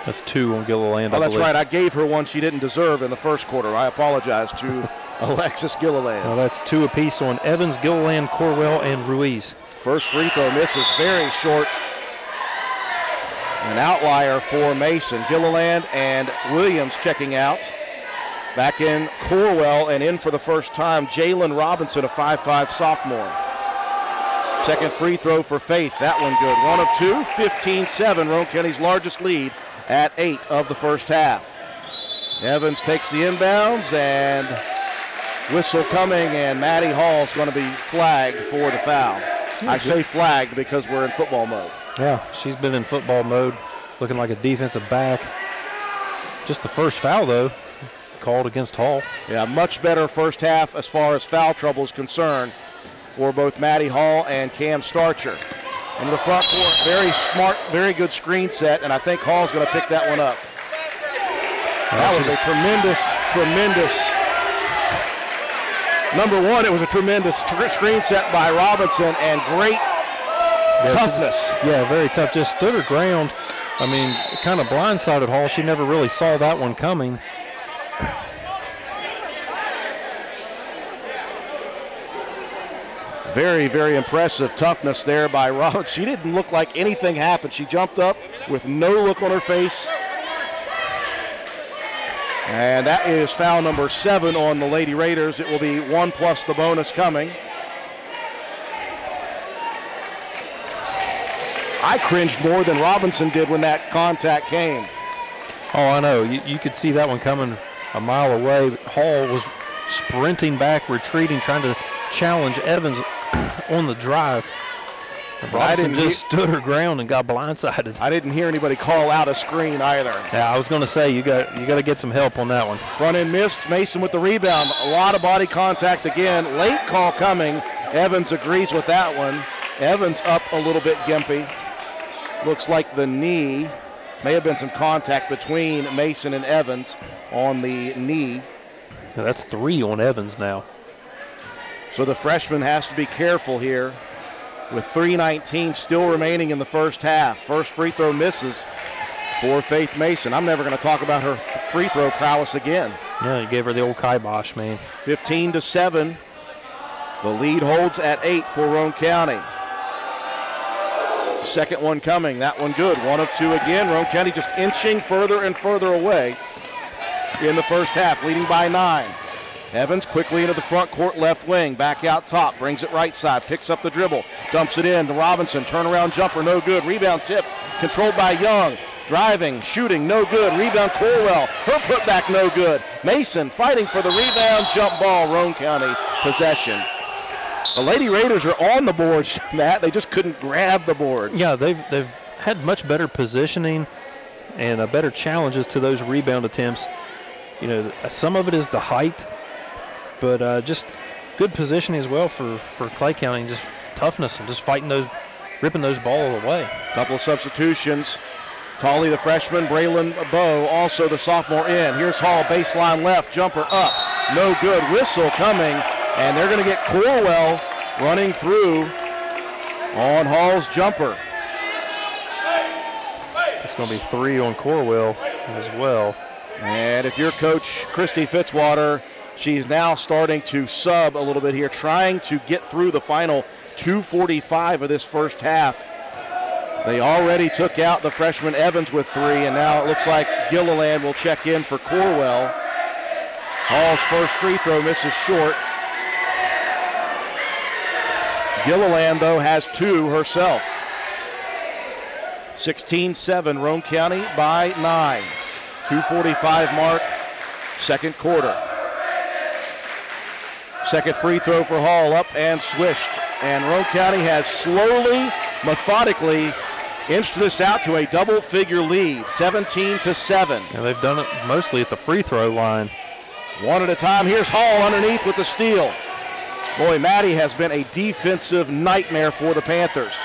That's 2 on Gilliland. Oh, that's right. I gave her one she didn't deserve in the first quarter. I apologize to Alexis Gilliland. Well, that's 2 apiece on Evans, Gilliland, Corwell, and Ruiz. First free throw misses very short. An outlier for Mason. Gilliland and Williams checking out. Back in Corwell, and in for the first time, Jalen Robinson, a 5'5 sophomore. Second free throw for Faith. That one good. 1 of 2, 15-7. Roane County's largest lead at 8 of the first half. Evans takes the inbounds, and whistle coming, and Maddie Hall's going to be flagged for the foul. I say flagged because we're in football mode. Yeah, she's been in football mode, looking like a defensive back. Just the first foul, though, called against Hall. Yeah, much better first half as far as foul trouble is concerned for both Maddie Hall and Cam Starcher. Into the front court, very smart, very good screen set, and I think Hall's going to pick that one up. That was a tremendous. Number one, it was a tremendous screen set by Robinson and great toughness. Very tough. Just stood her ground. I mean, kind of blindsided Hall. She never really saw that one coming. Very, very impressive toughness there by Robinson. She didn't look like anything happened. She jumped up with no look on her face. And that is foul number 7 on the Lady Raiders. It will be 1 plus the bonus coming. I cringed more than Robinson did when that contact came. Oh, I know. You could see that one coming a mile away. Hall was sprinting back, retreating, trying to challenge Evans on the drive. Robinson just stood her ground and got blindsided. I didn't hear anybody call out a screen either. Yeah, I was going to say you got to get some help on that one. Front end missed. Mason with the rebound. A lot of body contact again. Late call coming. Evans agrees with that one. Evans up a little bit gimpy. Looks like the knee. May have been some contact between Mason and Evans on the knee. Yeah, that's 3 on Evans now. So the freshman has to be careful here with 3:19 still remaining in the first half. First free throw misses for Faith Mason. I'm never going to talk about her free throw prowess again. Yeah, you gave her the old kibosh, man. 15-7. The lead holds at 8 for Roane County. Second one coming. That one good. 1 of 2 again. Roane County just inching further and further away in the first half, leading by 9. Evans quickly into the front court left wing, back out top, brings it right side, picks up the dribble, dumps it in to Robinson, turnaround jumper, no good, rebound tipped, controlled by Young, driving, shooting, no good, rebound Corwell, her putback no good. Mason fighting for the rebound, jump ball, Roane County possession. The Lady Raiders are on the boards, Matt, they just couldn't grab the boards. Yeah, they've had much better positioning and better challenges to those rebound attempts. You know, some of it is the height, but just good positioning as well for Clay County, and just toughness and just fighting those, ripping those balls away. Couple of substitutions. Tolly, the freshman, Braylon Bowe, also the sophomore in. Here's Hall, baseline left, jumper up, no good. Whistle coming, and they're going to get Corwell running through on Hall's jumper. It's going to be 3 on Corwell as well. And if you're Coach Christy Fitzwater, she's now starting to sub a little bit here, trying to get through the final 2:45 of this first half. They already took out the freshman Evans with 3, and now it looks like Gilliland will check in for Corwell. Hall's first free throw misses short. Gilliland, though, has 2 herself. 16-7, Roane County by 9. 2:45 mark, second quarter. Second free throw for Hall, up and swished. And Roane County has slowly, methodically inched this out to a double-figure lead, 17-7. And they've done it mostly at the free throw line. One at a time. Here's Hall underneath with the steal. Boy, Maddie has been a defensive nightmare for the Panthers.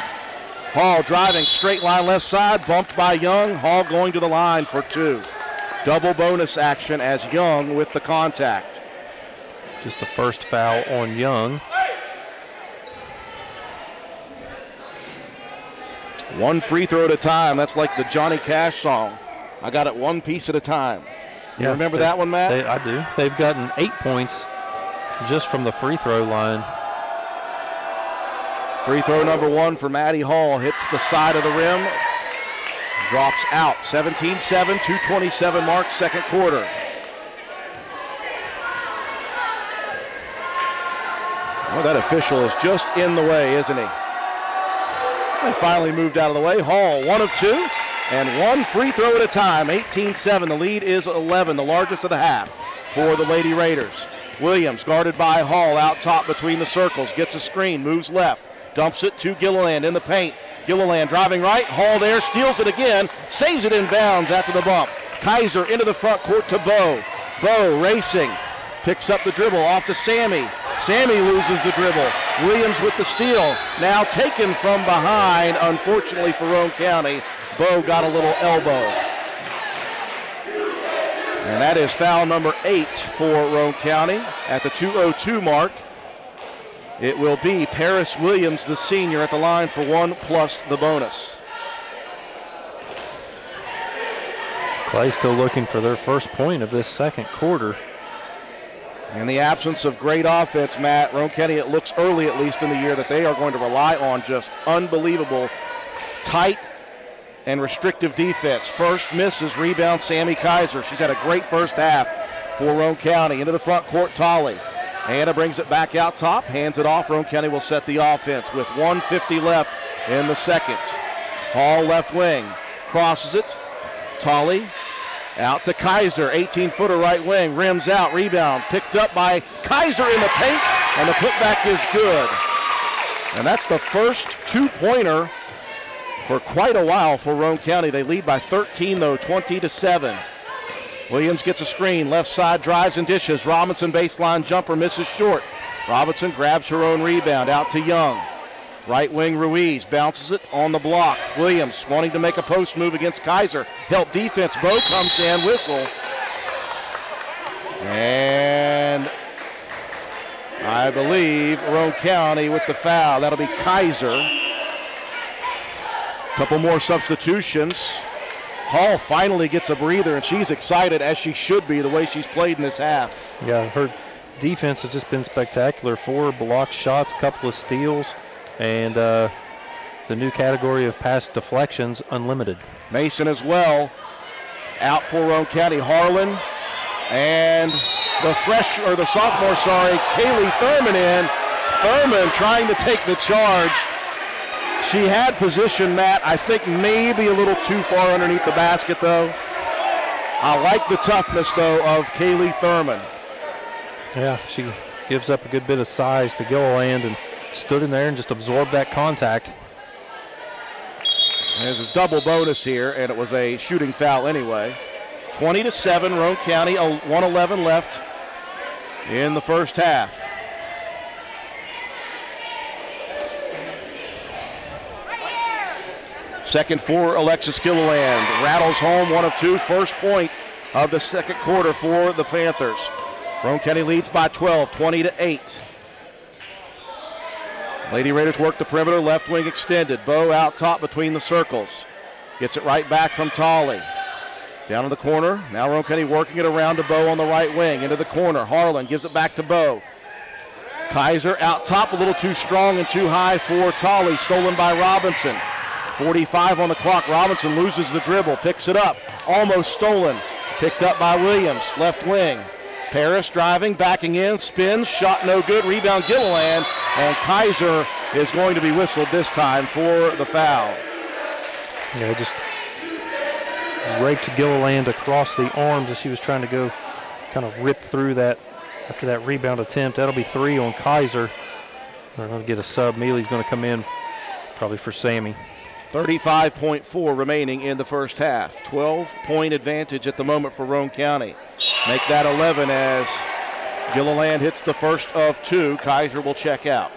Hall driving straight line left side, bumped by Young. Hall going to the line for 2. Double bonus action as Young with the contact. Just the first foul on Young. One free throw at a time. That's like the Johnny Cash song. I got it one piece at a time. You remember that one, Matt? I do. They've gotten 8 points just from the free throw line. Free throw number 1 for Maddie Hall. Hits the side of the rim. Drops out. 17-7, 2:27 mark, second quarter. Well, that official is just in the way, isn't he? They finally moved out of the way. Hall, 1 of 2, and 1 free throw at a time. 18-7. The lead is 11, the largest of the half for the Lady Raiders. Williams guarded by Hall out top between the circles. Gets a screen, moves left, dumps it to Gilliland in the paint. Gilliland driving right, Hall there, steals it again, saves it in bounds after the bump. Kaiser into the front court to Bo. Bo racing, picks up the dribble off to Sammy. Sammy loses the dribble. Williams with the steal. Now taken from behind, unfortunately for Roane County. Bo got a little elbow. And that is foul number 8 for Roane County at the 2:02 mark. It will be Paris Williams, the senior, at the line for 1 plus the bonus. Clay still looking for their first point of this second quarter. In the absence of great offense, Matt, Roane County, it looks early at least in the year that they are going to rely on just unbelievable, tight and restrictive defense. First misses, rebound Sammy Kaiser. She's had a great first half for Roane County. Into the front court, Tolley. Anna brings it back out top, hands it off. Roane County will set the offense with 1:50 left in the second. Hall left wing, crosses it. Tolley out to Kaiser, 18-footer right wing, rims out, rebound, picked up by Kaiser in the paint, and the putback is good. And that's the first two-pointer for quite a while for Roane County. They lead by 13, though, 20-7. Williams gets a screen, left side, drives and dishes. Robinson baseline jumper, misses short. Robinson grabs her own rebound, out to Young. Right wing Ruiz bounces it on the block. Williams wanting to make a post move against Kaiser. Help defense. Bo comes in, whistle. And I believe Roane County with the foul. That'll be Kaiser. Couple more substitutions. Hall finally gets a breather, and she's excited, as she should be, the way she's played in this half. Yeah, her defense has just been spectacular. 4 blocked shots, couple of steals, and the new category of pass deflections, unlimited. Mason as well, out for Roane County. Harlan and the sophomore, Kaylee Thurman in. Thurman trying to take the charge. She had position, Matt, I think maybe a little too far underneath the basket, though. I like the toughness, though, of Kaylee Thurman. Yeah, she gives up a good bit of size to Gilliland and stood in there and just absorbed that contact. There's a double bonus here, and it was a shooting foul anyway. 20-7, Roane County, 1:11 left in the first half. Second for Alexis Gilliland. Rattles home 1 of 2. First point of the second quarter for the Panthers. Roane County leads by 12, 20-8. Lady Raiders work the perimeter, left wing extended. Bo out top between the circles. Gets it right back from Tolley. Down in the corner. Now Roane County working it around to Bo on the right wing. Into the corner. Harlan gives it back to Bo. Kaiser out top, a little too strong and too high for Tolley. Stolen by Robinson. 45 on the clock. Robinson loses the dribble, picks it up, almost stolen. Picked up by Williams, left wing. Paris driving, backing in, spins, shot no good, rebound Gilliland, and Kaiser is going to be whistled this time for the foul. Yeah, just raked Gilliland across the arms as she was trying to go kind of rip through that after that rebound attempt. That'll be 3 on Kaiser. They're going to get a sub. Mealy's going to come in probably for Sammy. 35.4 remaining in the first half. 12-point advantage at the moment for Roane County. Make that 11 as Gilliland hits the first of 2. Kaiser will check out.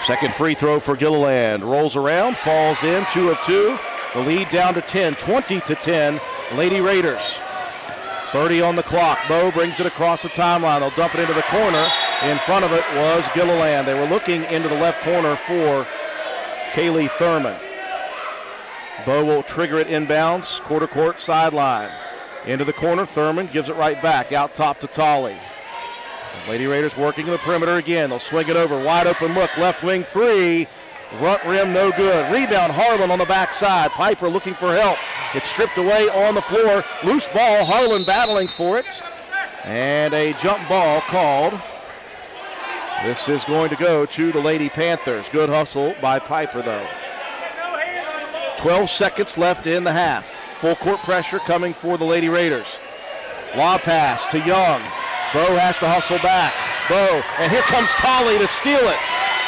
Second free throw for Gilliland. Rolls around, falls in, 2 of 2. The lead down to 10, 20-10, Lady Raiders. 30 on the clock. Bo brings it across the timeline. They'll dump it into the corner. In front of it was Gilliland. They were looking into the left corner for Kaylee Thurman. Bo will trigger it inbounds, quarter court sideline. Into the corner, Thurman gives it right back, out top to Tolley. Lady Raiders working the perimeter again. They'll swing it over, wide open look, left wing 3. Front rim, no good. Rebound, Harlan on the backside. Piper looking for help. It's stripped away on the floor. Loose ball, Harlan battling for it. And a jump ball called. This is going to go to the Lady Panthers. Good hustle by Piper, though. 12 seconds left in the half. Full court pressure coming for the Lady Raiders. Lob pass to Young. Bo has to hustle back. Bo, and here comes Tolley to steal it.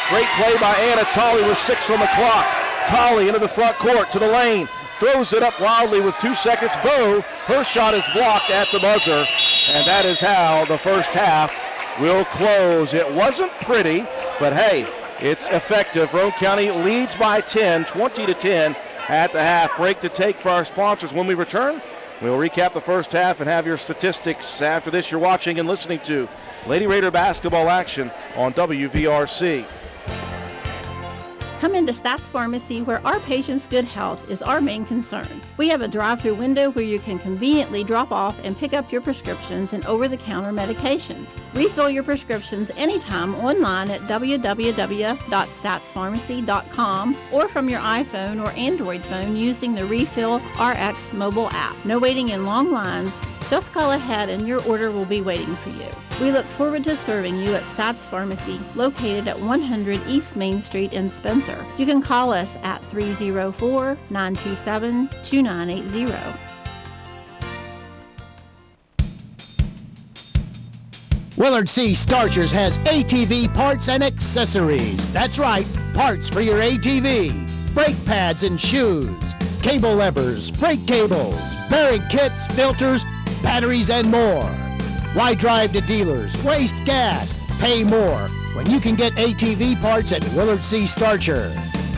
Great play by Anna Tolley with 6 on the clock. Tolley into the front court to the lane. Throws it up wildly with 2 seconds. Bow, her shot is blocked at the buzzer. And that is how the first half will close. It wasn't pretty, but hey, it's effective. Roane County leads by 10, 20-10 at the half. Break to take for our sponsors. When we return, we'll recap the first half and have your statistics. After this, you're watching and listening to Lady Raider basketball action on WVRC. Come into Stats Pharmacy, where our patients' good health is our main concern. We have a drive-through window where you can conveniently drop off and pick up your prescriptions and over-the-counter medications. Refill your prescriptions anytime online at www.statspharmacy.com or from your iPhone or Android phone using the Refill RX mobile app. No waiting in long lines. Just call ahead and your order will be waiting for you. We look forward to serving you at Stats Pharmacy, located at 100 East Main Street in Spencer. You can call us at 304-927-2980. Willard C. Starchers has ATV parts and accessories. That's right, parts for your ATV. Brake pads and shoes, cable levers, brake cables, bearing kits, filters, batteries, and more. Why drive to dealers, waste gas, pay more when you can get ATV parts at Willard C. Starcher?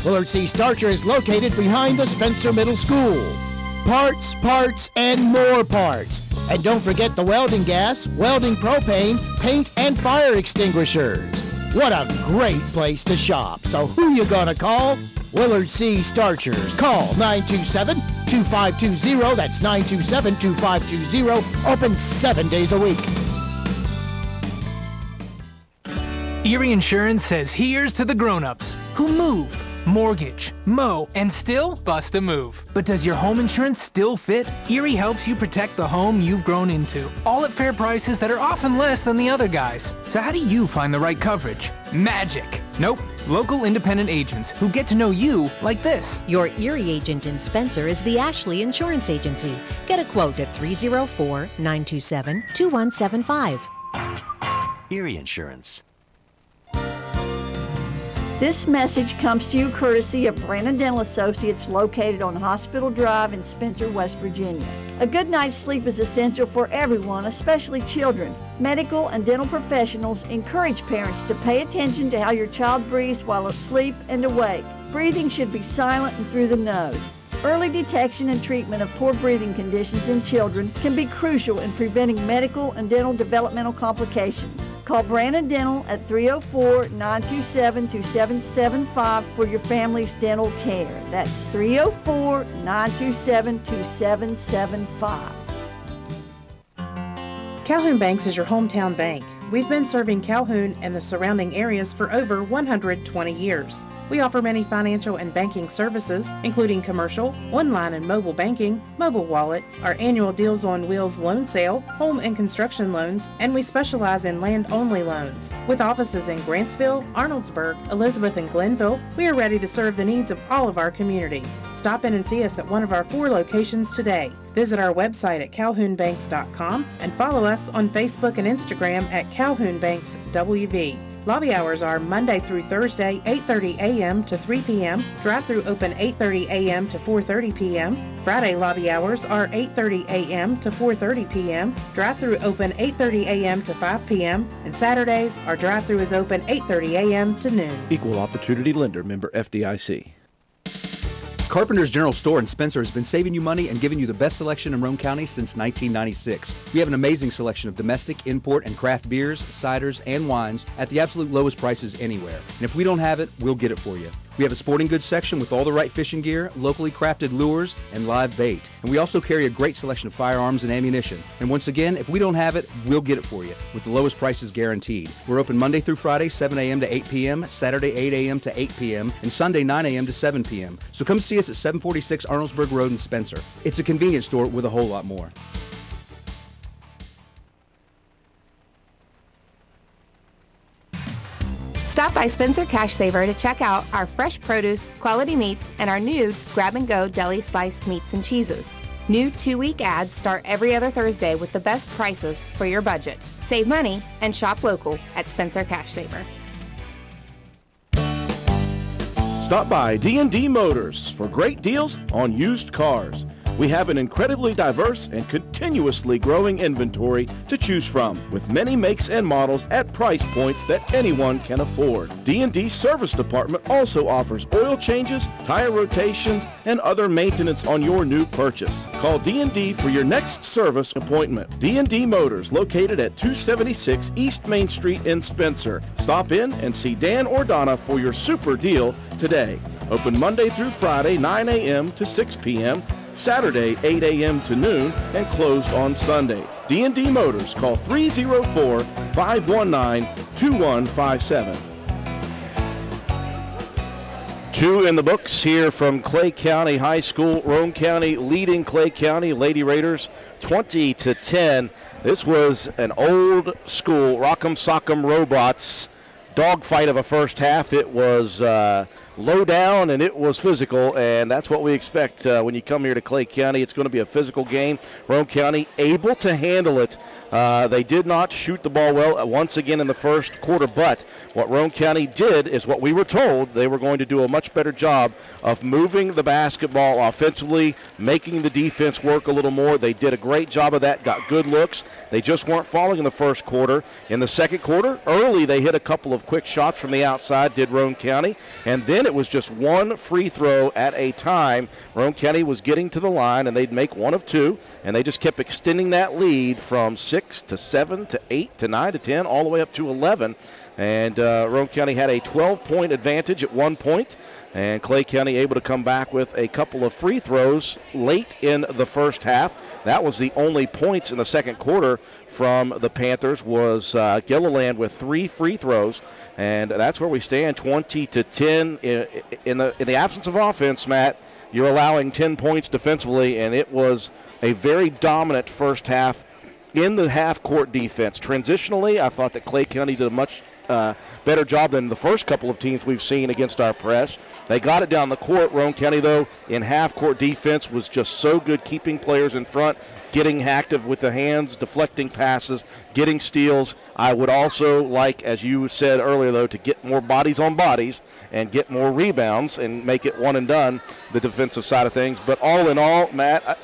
Willard C. Starcher is located behind the Spencer Middle School. Parts, parts, and more parts. And don't forget the welding gas, welding propane, paint, and fire extinguishers. What a great place to shop. So who you gonna call? Willard C. Starchers. Call 927-2520. That's 927-2520. Open 7 days a week. Erie Insurance says here's to the grown-ups who move, mortgage, mow, and still bust a move. But does your home insurance still fit? Erie helps you protect the home you've grown into, all at fair prices that are often less than the other guys. So how do you find the right coverage? Magic. Nope. Local independent agents who get to know you like this. Your Erie agent in Spencer is the Ashley Insurance Agency. Get a quote at 304-927-2175. Erie Insurance. This message comes to you courtesy of Brandon Dental Associates located on Hospital Drive in Spencer, West Virginia. A good night's sleep is essential for everyone, especially children. Medical and dental professionals encourage parents to pay attention to how your child breathes while asleep and awake. Breathing should be silent and through the nose. Early detection and treatment of poor breathing conditions in children can be crucial in preventing medical and dental developmental complications. Call Brandon Dental at 304-927-2775 for your family's dental care. That's 304-927-2775. Calhoun Banks is your hometown bank. We've been serving Calhoun and the surrounding areas for over 120 years. We offer many financial and banking services, including commercial, online and mobile banking, mobile wallet, our annual Deals on Wheels loan sale, home and construction loans, and we specialize in land-only loans. With offices in Grantsville, Arnoldsburg, Elizabeth, and Glenville, we are ready to serve the needs of all of our communities. Stop in and see us at one of our 4 locations today. Visit our website at calhounbanks.com and follow us on Facebook and Instagram at Calhoun Banks WV. Lobby hours are Monday through Thursday, 8:30 a.m. to 3 p.m. Drive-through open 8:30 a.m. to 4:30 p.m. Friday lobby hours are 8:30 a.m. to 4:30 p.m. Drive-through open 8:30 a.m. to 5 p.m. And Saturdays, our drive-through is open 8:30 a.m. to noon. Equal Opportunity Lender, member FDIC. Carpenter's General Store in Spencer has been saving you money and giving you the best selection in Roane County since 1996. We have an amazing selection of domestic, import, and craft beers, ciders, and wines at the absolute lowest prices anywhere. And if we don't have it, we'll get it for you. We have a sporting goods section with all the right fishing gear, locally crafted lures, and live bait. And we also carry a great selection of firearms and ammunition. And once again, if we don't have it, we'll get it for you with the lowest prices guaranteed. We're open Monday through Friday, 7 a.m. to 8 p.m., Saturday, 8 a.m. to 8 p.m., and Sunday, 9 a.m. to 7 p.m. So come see us at 746 Arnoldsburg Road in Spencer. It's a convenience store with a whole lot more. Stop by Spencer Cash Saver to check out our fresh produce, quality meats, and our new grab-and-go deli sliced meats and cheeses. New 2-week ads start every other Thursday with the best prices for your budget. Save money and shop local at Spencer Cash Saver. Stop by D&D Motors for great deals on used cars. We have an incredibly diverse and continuously growing inventory to choose from, with many makes and models at price points that anyone can afford. D&D Service Department also offers oil changes, tire rotations, and other maintenance on your new purchase. Call D&D for your next service appointment. D&D Motors, located at 276 East Main Street in Spencer. Stop in and see Dan or Donna for your super deal today. Open Monday through Friday, 9 a.m. to 6 p.m., Saturday, 8 a.m. to noon, and closed on Sunday. D&D Motors, call 304-519-2157. 2 in the books here from Clay County High School. Roane County leading Clay County Lady Raiders 20-10. This was an old school Rock'em Sock'em Robots dogfight of a first half. It was low down and it was physical, and that's what we expect when you come here to Clay County. It's going to be a physical game. Roane County able to handle it. They did not shoot the ball well once again in the first quarter, but what Roane County did is what we were told. They were going to do a much better job of moving the basketball offensively, making the defense work a little more. They did a great job of that, got good looks. They just weren't falling in the first quarter. In the second quarter, early they hit a couple of quick shots from the outside, did Roane County, and then it was just one free throw at a time. Roane County was getting to the line, and they'd make one of two, and they just kept extending that lead from 6 to 7 to 8 to 9 to 10, all the way up to 11. And Roane County had a 12-point advantage at one point, and Clay County able to come back with a couple of free throws late in the first half. That was the only points in the second quarter from the Panthers, was Gilliland with 3 free throws, and that's where we stand, 20-10. In the absence of offense, Matt, you're allowing 10 points defensively, and it was a very dominant first half in the half-court defense. Transitionally, I thought that Clay County did a much better job than the first couple of teams we've seen against our press. They got it down the court. Roane County, though, in half-court defense was just so good, keeping players in front, getting active with the hands, deflecting passes, getting steals. I would also like, as you said earlier, though, to get more bodies on bodies and get more rebounds and make it one and done, the defensive side of things. But all in all, Matt,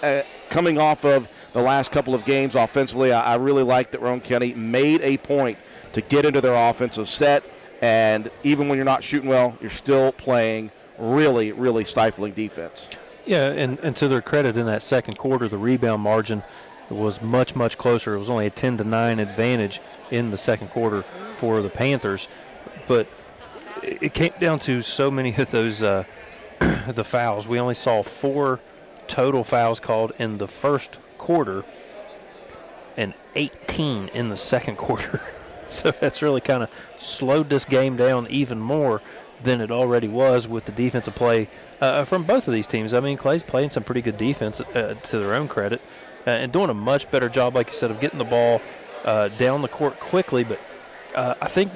coming off of the last couple of games offensively, I really like that Roane County made a point to get into their offensive set, and even when you're not shooting well, you're still playing really, really stifling defense. Yeah, and to their credit, in that second quarter, the rebound margin was much, much closer. It was only a 10-9 advantage in the second quarter for the Panthers, but it came down to so many of those the fouls. We only saw 4 total fouls called in the first quarter and 18 in the second quarter. So that's really kind of slowed this game down even more than it already was with the defensive play from both of these teams. I mean, Clay's playing some pretty good defense to their own credit and doing a much better job, like you said, of getting the ball down the court quickly. But I think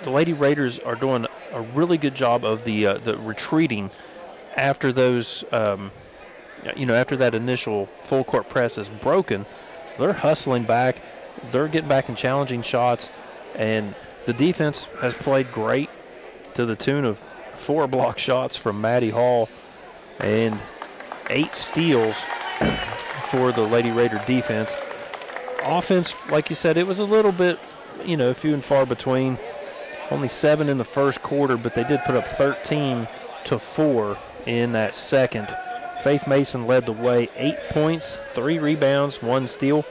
the Lady Raiders are doing a really good job of the retreating after those, after that initial full court press is broken. They're hustling back. They're getting back and challenging shots. And the defense has played great to the tune of 4 block shots from Maddie Hall and 8 steals for the Lady Raider defense. Offense, like you said, it was a little bit, few and far between. Only 7 in the first quarter, but they did put up 13-4 in that second. Faith Mason led the way, 8 points, 3 rebounds, 1 steal.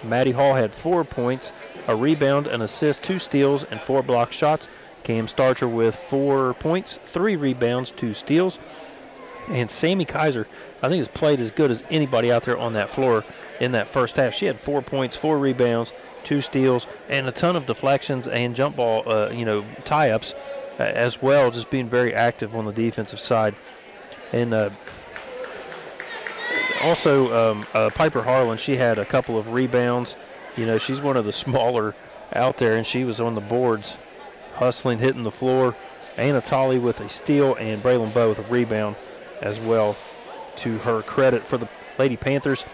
Maddie Hall had 4 points, a rebound, an assist, 2 steals, and 4 block shots. Cam Starcher with 4 points, 3 rebounds, 2 steals. And Sammy Kaiser, I think, has played as good as anybody out there on that floor in that first half. She had 4 points, 4 rebounds, 2 steals, and a ton of deflections and jump ball, tie-ups as well, just being very active on the defensive side. And also, Piper Harlan, she had a couple of rebounds. She's one of the smaller out there, and she was on the boards, hustling, hitting the floor. Anna Tolley with a steal, and Braylon Bowe with a rebound as well, to her credit. For the Lady Panthers,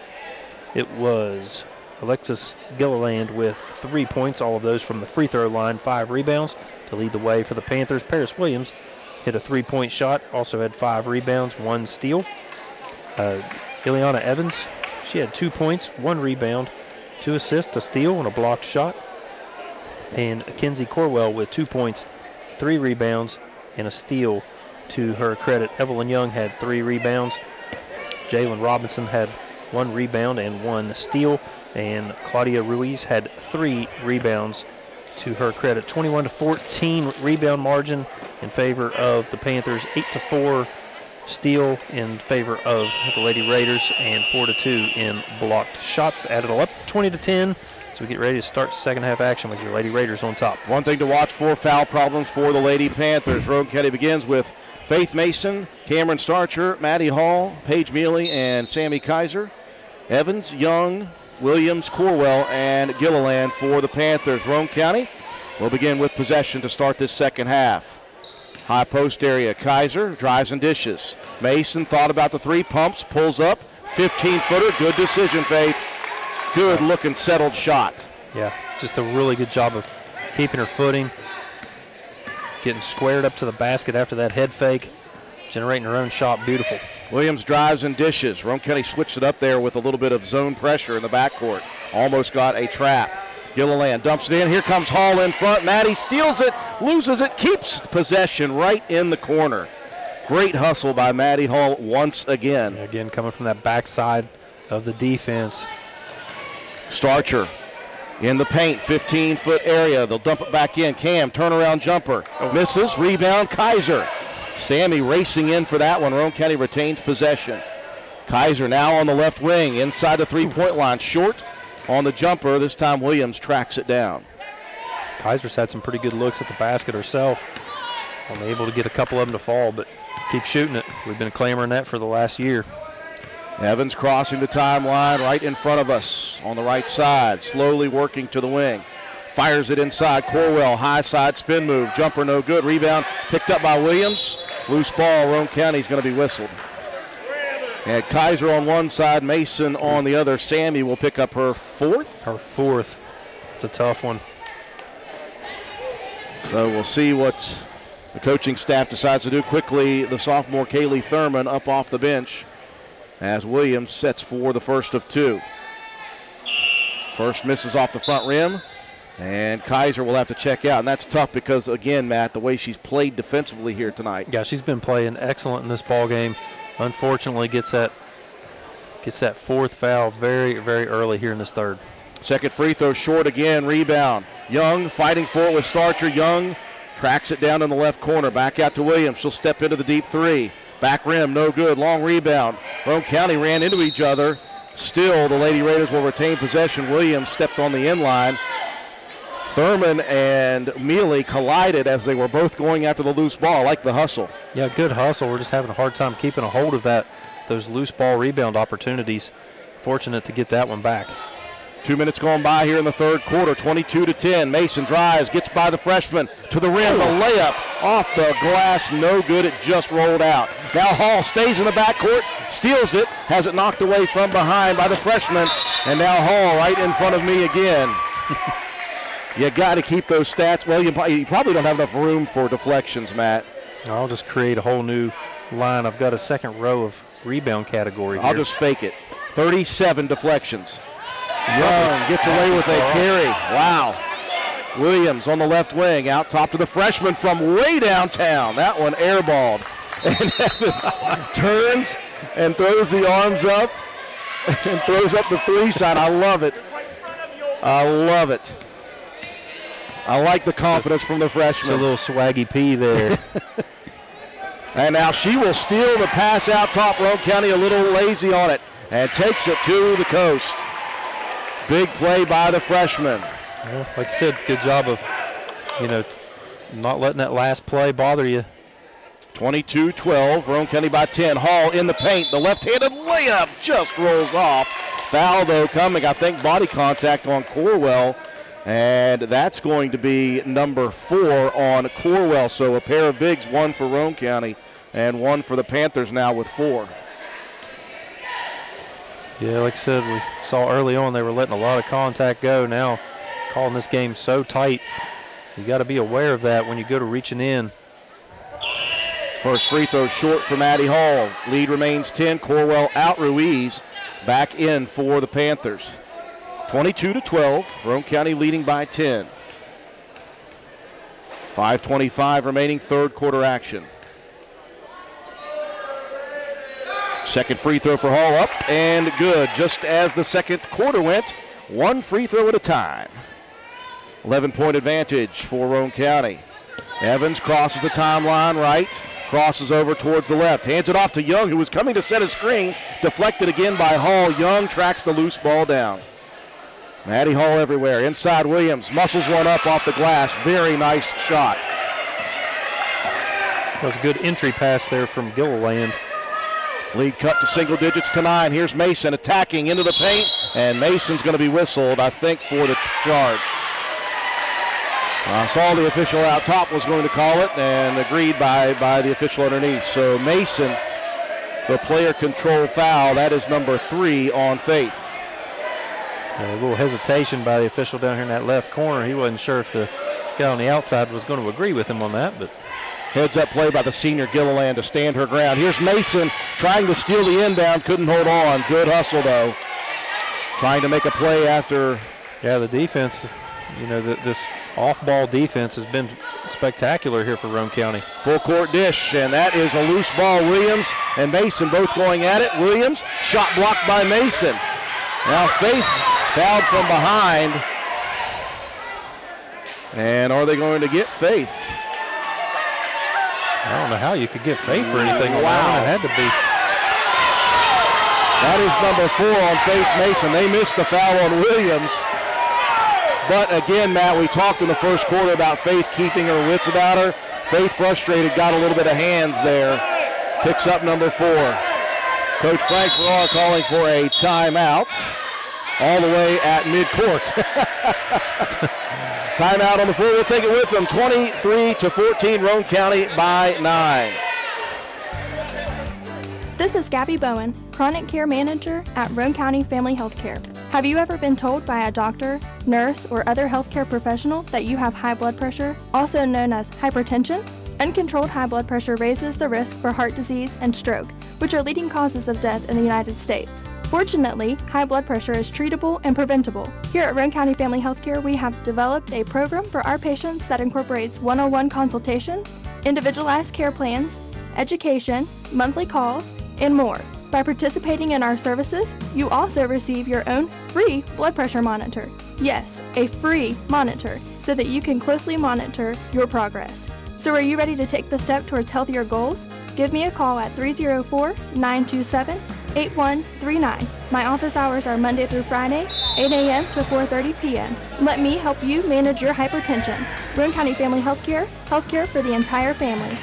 it was Alexis Gilliland with 3 points, all of those from the free throw line, 5 rebounds to lead the way for the Panthers. Paris Williams hit a three-point shot, also had 5 rebounds, 1 steal. Ileana Evans, she had 2 points, 1 rebound, 2 assists, a steal, and a blocked shot. And Kenzie Corwell with 2 points, 3 rebounds, and a steal to her credit. Evelyn Young had 3 rebounds. Jalen Robinson had 1 rebound and 1 steal. And Claudia Ruiz had 3 rebounds to her credit. 21-14 rebound margin in favor of the Panthers. 8-4 steal in favor of the Lady Raiders, and 4-2 in blocked shots. Added all up 20-10. So we get ready to start second half action with your Lady Raiders on top. One thing to watch for: foul problems for the Lady Panthers. Roane County begins with Faith Mason, Cameron Starcher, Maddie Hall, Paige Mealy, and Sammy Kaiser. Evans, Young, Williams, Corwell, and Gilliland for the Panthers. Roane County will begin with possession to start this second half. High post area, Kaiser drives and dishes. Mason thought about the 3, pumps, pulls up, 15-footer, good decision, Faith. Good looking settled shot. Yeah, just a really good job of keeping her footing, getting squared up to the basket after that head fake, generating her own shot. Beautiful. Williams drives and dishes. Roane County switched it up there with a little bit of zone pressure in the backcourt. Almost got a trap. Gilliland dumps it in. Here comes Hall in front. Maddie steals it, loses it, keeps possession right in the corner. Great hustle by Maddie Hall once again. Again, coming from that backside of the defense. Starcher in the paint, 15-foot area. They'll dump it back in. Cam, turnaround jumper. Misses, rebound, Kaiser. Sammy racing in for that one. Roane County retains possession. Kaiser now on the left wing, inside the three-point line. Short on the jumper. This time Williams tracks it down. Kaiser's had some pretty good looks at the basket herself. Only able to get a couple of them to fall, but keep shooting it. We've been clamoring that for the last year. Evans crossing the timeline right in front of us on the right side, slowly working to the wing. Fires it inside. Corwell, high side spin move. Jumper no good. Rebound picked up by Williams. Loose ball. Roane County's going to be whistled. And Kaiser on one side, Mason on the other. Sammy will pick up her 4th. Her 4th. It's a tough one. So we'll see what the coaching staff decides to do. Quickly, the sophomore Kaylee Thurman up off the bench as Williams sets for the first of 2. First misses off the front rim, and Kaiser will have to check out. And that's tough because, again, Matt, the way she's played defensively here tonight. Yeah, she's been playing excellent in this ball game. Unfortunately, gets that 4th foul very, very early here in this third. Second free throw short again, rebound. Young fighting for it with Starcher. Young tracks it down in the left corner. Back out to Williams. She'll step into the deep 3. Back rim, no good. Long rebound. Roane County ran into each other. Still, the Lady Raiders will retain possession. Williams stepped on the end line. Thurman and Mealy collided as they were both going after the loose ball. I like the hustle. Yeah, good hustle. We're just having a hard time keeping a hold of those loose ball rebound opportunities. Fortunate to get that one back. 2 minutes going by here in the third quarter, 22-10. Mason drives, gets by the freshman to the rim. The layup off the glass, no good. It just rolled out. Now Hall stays in the backcourt, steals it, has it knocked away from behind by the freshman, and now Hall right in front of me again. You got to keep those stats. Well, you probably don't have enough room for deflections, Matt. I'll just create a whole new line. I've got a second row of rebound category here. I'll just fake it. 37 deflections. Young gets away with a carry. Wow. Williams on the left wing, out top to the freshman from way downtown. That one airballed. And Evans turns and throws the arms up and throws up the 3 side. I love it. I love it. I like the confidence from the freshman. It's a little swaggy P there. And now she will steal the pass out top. Roane County a little lazy on it and takes it to the coast. Big play by the freshman. Well, like you said, good job of, not letting that last play bother you. 22-12, Roane County by 10. Hall in the paint. The left-handed layup just rolls off. Foul, though, coming. I think body contact on Corwell. And that's going to be number 4 on Corwell. So a pair of bigs, 1 for Roane County and 1 for the Panthers now with 4. Yeah, like I said, we saw early on they were letting a lot of contact go. Now calling this game so tight, you got to be aware of that when you go to reaching in. First free throw short for Maddie Hall. Lead remains 10. Corwell out. Ruiz back in for the Panthers. 22-12. Roane County leading by 10. 5:25 remaining, third quarter action. Second free throw for Hall, up and good. Just as the second quarter went, one free throw at a time. 11-point advantage for Roane County. Evans crosses the timeline right, crosses over towards the left, hands it off to Young, who was coming to set a screen, deflected again by Hall. Young tracks the loose ball down. Maddie Hall everywhere. Inside Williams, muscles one up off the glass. Very nice shot. That was a good entry pass there from Gilliland. Lead cut to single digits to 9. Here's Mason attacking into the paint, and Mason's going to be whistled, I think, for the charge. I saw the official out top was going to call it, and agreed by the official underneath. So Mason, the player control foul, that is number 3 on Faith. A little hesitation by the official down here in that left corner. He wasn't sure if the guy on the outside was going to agree with him on that, but heads up play by the senior Gilliland to stand her ground. Here's Mason trying to steal the inbound, couldn't hold on. Good hustle though. Trying to make a play after. Yeah, the defense, you know, this off-ball defense has been spectacular here for Roane County. Full court dish, and that is a loose ball. Williams and Mason both going at it. Williams, shot blocked by Mason. Now Faith fouled from behind. And are they going to get Faith? I don't know how you could get Faith for anything. Wow. It had to be. That is number 4 on Faith Mason. They missed the foul on Williams. But again, Matt, we talked in the first quarter about Faith keeping her wits about her. Faith frustrated, got a little bit of hands there. Picks up number 4. Coach Frank Farrar calling for a timeout all the way at midcourt. Timeout on the floor. We'll take it with them. 23-14, Roane County by 9. This is Gabby Bowen, Chronic Care Manager at Roane County Family Healthcare. Have you ever been told by a doctor, nurse, or other healthcare professional that you have high blood pressure, also known as hypertension? Uncontrolled high blood pressure raises the risk for heart disease and stroke, which are leading causes of death in the United States. Fortunately, high blood pressure is treatable and preventable. Here at Roane County Family Healthcare, we have developed a program for our patients that incorporates one-on-one consultations, individualized care plans, education, monthly calls, and more. By participating in our services, you also receive your own free blood pressure monitor. Yes, a free monitor, so that you can closely monitor your progress. So are you ready to take the step towards healthier goals? Give me a call at 304-927-8139. My office hours are Monday through Friday, 8 a.m. to 4:30 p.m. Let me help you manage your hypertension. Roane County Family Healthcare, healthcare for the entire family.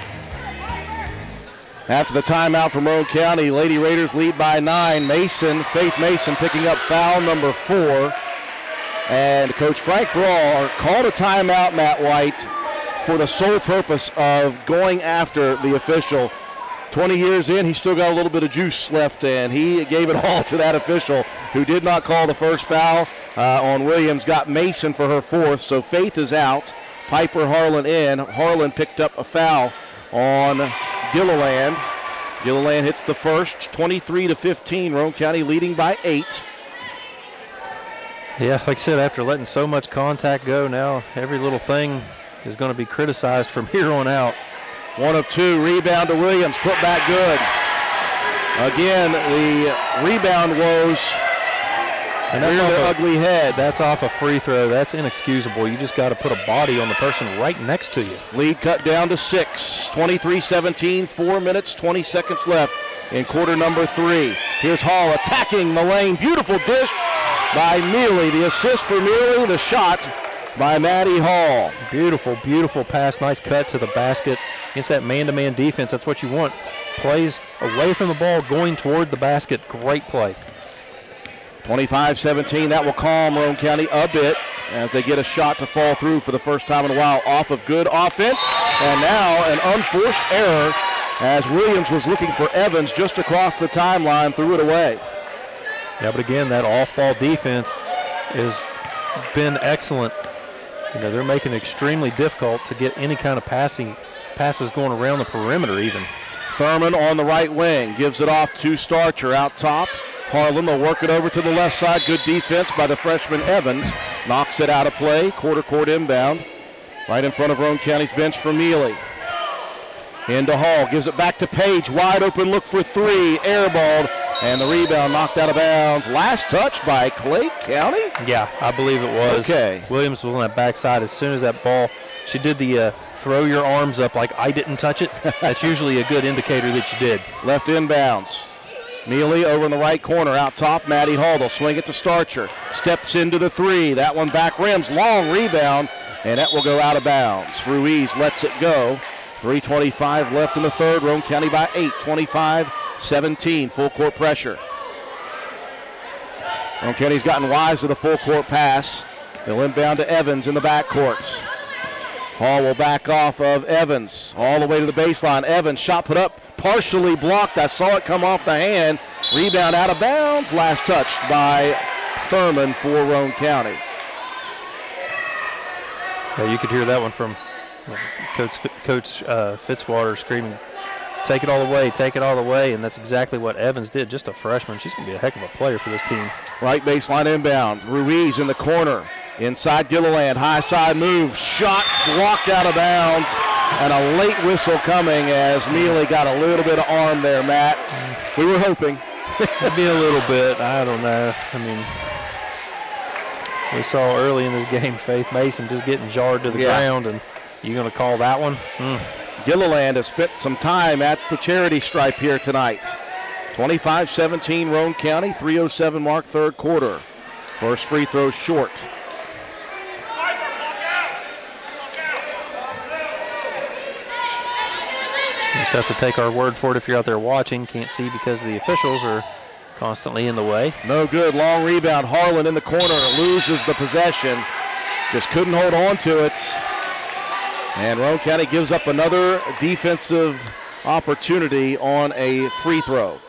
After the timeout from Roane County, Lady Raiders lead by 9. Faith Mason picking up foul number 4. And Coach Frank Farrar called a timeout, Matt White, for the sole purpose of going after the official. 20 years in, he's still got a little bit of juice left, and he gave it all to that official who did not call the first foul on Williams, got Mason for her 4th, so Faith is out. Piper Harlan in. Harlan picked up a foul on Gilliland. Gilliland hits the first, 23-15, Roane County leading by 8. Yeah, like I said, after letting so much contact go, now every little thing is going to be criticized from here on out. 1 of 2, rebound to Williams, put back good. Again, the rebound woes rear their ugly head. That's off a free throw. That's inexcusable. You just got to put a body on the person right next to you. Lead cut down to 6, 23-17, 4 minutes, 20 seconds left in quarter number 3. Here's Hall attacking the lane. Beautiful dish by Mealy. The assist for Mealy, the shot by Maddie Hall. Beautiful, beautiful pass. Nice cut to the basket. Against that man-to-man defense, that's what you want. Plays away from the ball, going toward the basket. Great play. 25-17, that will calm Roane County a bit as they get a shot to fall through for the first time in a while off of good offense. And now an unforced error as Williams was looking for Evans just across the timeline, threw it away. Yeah, but again, that off-ball defense has been excellent they're making it extremely difficult to get any kind of passes going around the perimeter even. Thurman on the right wing gives it off to Starcher out top. Harlan will work it over to the left side. Good defense by the freshman Evans. Knocks it out of play. Quarter court inbound. Right in front of Roane County's bench for Mealy. Into Hall. Gives it back to Page. Wide open look for three. Airballed. And the rebound knocked out of bounds. Last touch by Clay County? Yeah, I believe it was. Okay. Williams was on that backside. As soon as that ball, she did the throw your arms up like I didn't touch it. That's usually a good indicator that you did. Left inbounds. Mealy over in the right corner out top. Maddie Hall. They'll swing it to Starcher. Steps into the three. That one back rims. Long rebound. And that will go out of bounds. Ruiz lets it go. 3:25 left in the third. Roane County by 8. 25-17. Full court pressure. Roane County's gotten wise to the full court pass. They'll inbound to Evans in the backcourts. Hall will back off of Evans all the way to the baseline. Evans shot put up, partially blocked. I saw it come off the hand. Rebound out of bounds. Last touched by Thurman for Roane County. Yeah, you could hear that one from Coach Fitzwater screaming, "Take it all the way, take it all the way," and that's exactly what Evans did. Just a freshman. She's going to be a heck of a player for this team. Right baseline inbound. Ruiz in the corner. Inside Gilliland, high side move, shot blocked out of bounds, and a late whistle coming as Mealy got a little bit of arm there, Matt. We were hoping. Maybe a little bit, I don't know. I mean, we saw early in this game Faith Mason just getting jarred to the ground, and you're going to call that one? Gilliland has spent some time at the charity stripe here tonight. 25-17 Roane County, 3:07 mark third quarter. First free throw short. You just have to take our word for it if you're out there watching. Can't see because the officials are constantly in the way. No good. Long rebound. Harlan in the corner loses the possession. Just couldn't hold on to it. And Roane County gives up another defensive opportunity on a free throw.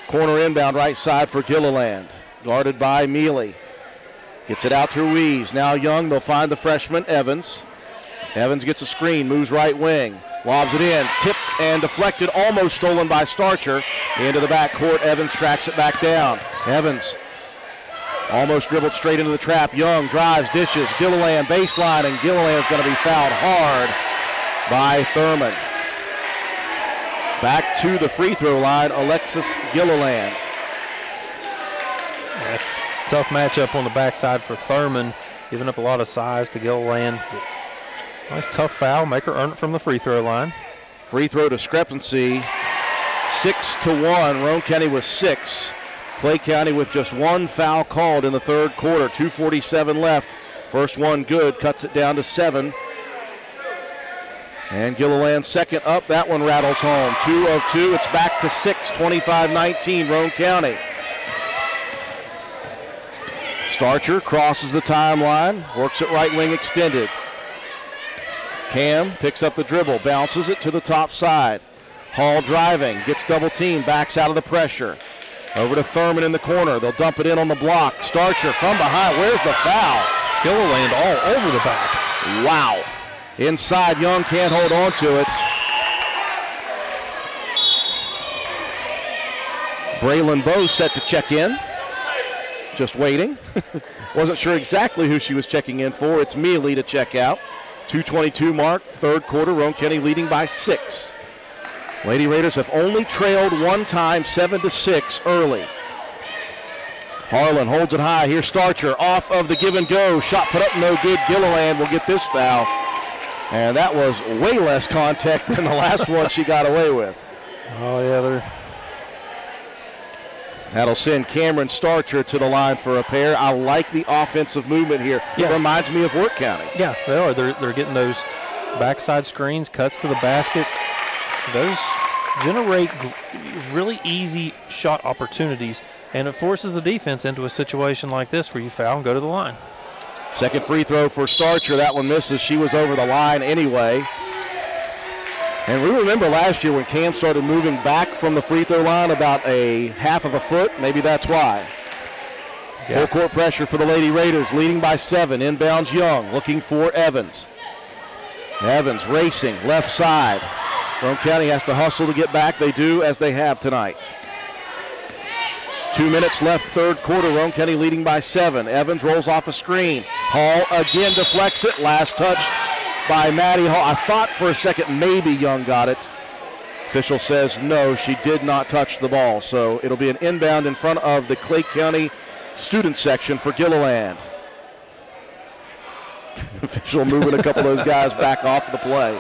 Corner inbound right side for Gilliland. Guarded by Mealy. Gets it out to Ruiz. Now Young. They'll find the freshman Evans. Evans gets a screen. Moves right wing. Lobs it in, tipped and deflected, almost stolen by Starcher. Into the backcourt, Evans tracks it back down. Evans almost dribbled straight into the trap. Young drives, dishes, Gilliland baseline, and Gilliland's going to be fouled hard by Thurman. Back to the free throw line, Alexis Gilliland. That's a tough matchup on the backside for Thurman, giving up a lot of size to Gilliland. Nice tough foul. Make her earn it from the free throw line. Free throw discrepancy, 6-1. Roane County with 6. Clay County with just one foul called in the third quarter. 2:47 left. First one good. Cuts it down to 7. And Gilliland second up. That one rattles home. 2 of 2. It's back to 6. 25-19 Roane County. Starcher crosses the timeline. Works it right wing extended. Cam picks up the dribble, bounces it to the top side. Hall driving, gets double teamed, backs out of the pressure. Over to Thurman in the corner. They'll dump it in on the block. Starcher from behind. Where's the foul? Gilliland all over the back. Wow. Inside, Young can't hold on to it. Braylon Bowe set to check in. Just waiting. Wasn't sure exactly who she was checking in for. It's Mealy to check out. 2:22 mark, third quarter. Roane County leading by 6. Lady Raiders have only trailed one time, 7-6 early. Harlan holds it high. Here's Starcher off of the give and go. Shot put up, no good. Gilliland will get this foul. And that was way less contact than the last one she got away with. Oh, yeah, that'll send Cameron Starcher to the line for a pair. I like the offensive movement here. Yeah. It reminds me of Work County. Yeah, they are. They're getting those backside screens, cuts to the basket. Those generate really easy shot opportunities, and it forces the defense into a situation like this where you foul and go to the line. Second free throw for Starcher. That one misses. She was over the line anyway. And we remember last year when Cam started moving back from the free throw line about a half of a foot. Maybe that's why. Full court pressure for the Lady Raiders, leading by 7. Inbounds Young, looking for Evans. Evans racing, left side. Roane County has to hustle to get back. They do, as they have tonight. 2 minutes left, third quarter. Roane County leading by 7. Evans rolls off a screen. Hall again deflects it. Last touch by Maddie Hall. I thought for a second maybe Young got it. Official says no, she did not touch the ball. So it'll be an inbound in front of the Clay County student section for Gilliland. Official moving a couple of those guys back off the play.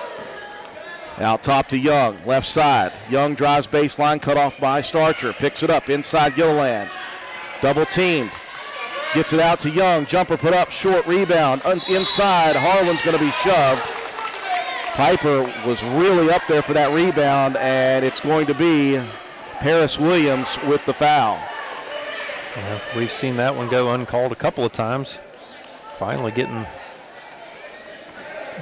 Out top to Young, left side. Young drives baseline, cut off by Starcher. Picks it up inside Gilliland. Double teamed. Gets it out to Young. Jumper put up, short rebound. Inside, Harlan's going to be shoved. Piper was really up there for that rebound, and it's going to be Paris Williams with the foul. Yeah, we've seen that one go uncalled a couple of times. Finally getting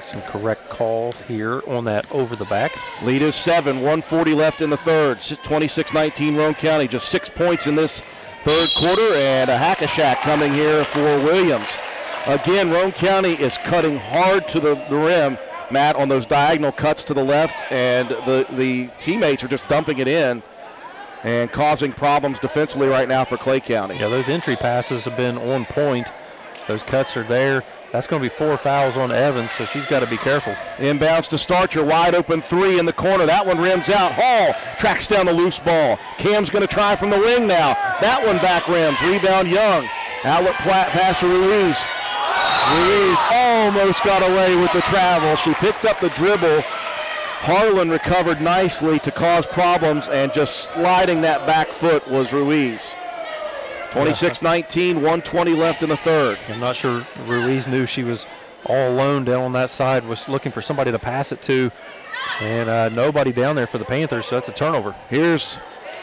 some correct call here on that over the back. Lead is 7, 1:40 left in the third. 26-19 Roane County, just 6 points in this third quarter, and a hack-a-shack coming here for Williams. Again, Roane County is cutting hard to the rim, Matt, on those diagonal cuts to the left, and the teammates are just dumping it in and causing problems defensively right now for Clay County. Yeah, those entry passes have been on point. Those cuts are there. That's going to be 4 fouls on Evans, so she's got to be careful. Inbounds to Starcher, wide open 3 in the corner. That one rims out. Hall tracks down the loose ball. Cam's going to try from the wing now. That one back rims. Rebound Young. Outlet pass to Ruiz. Ruiz almost got away with the travel. She picked up the dribble. Harlan recovered nicely to cause problems, and just sliding that back foot was Ruiz. 26-19, 1:20 left in the third. I'm not sure Ruiz knew she was all alone down on that side, was looking for somebody to pass it to, and nobody down there for the Panthers, so that's a turnover. Here's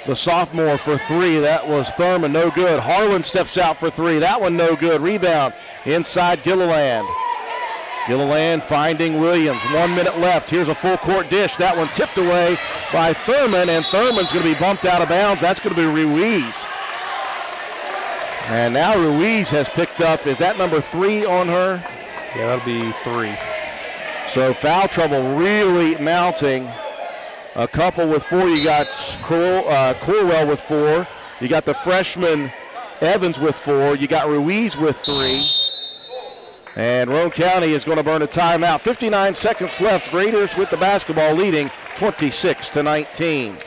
the sophomore for 3. That was Thurman, no good. Harlan steps out for 3. That one no good. Rebound inside Gilliland. Gilliland finding Williams. 1 minute left. Here's a full court dish. That one tipped away by Thurman, and Thurman's going to be bumped out of bounds. That's going to be Ruiz. And now Ruiz has picked up, is that number 3 on her? Yeah, that'll be 3. So foul trouble really mounting. A couple with 4. You got Corwell with 4. You got the freshman Evans with 4. You got Ruiz with 3. And Roane County is going to burn a timeout. 59 seconds left. Raiders with the basketball leading 26-19.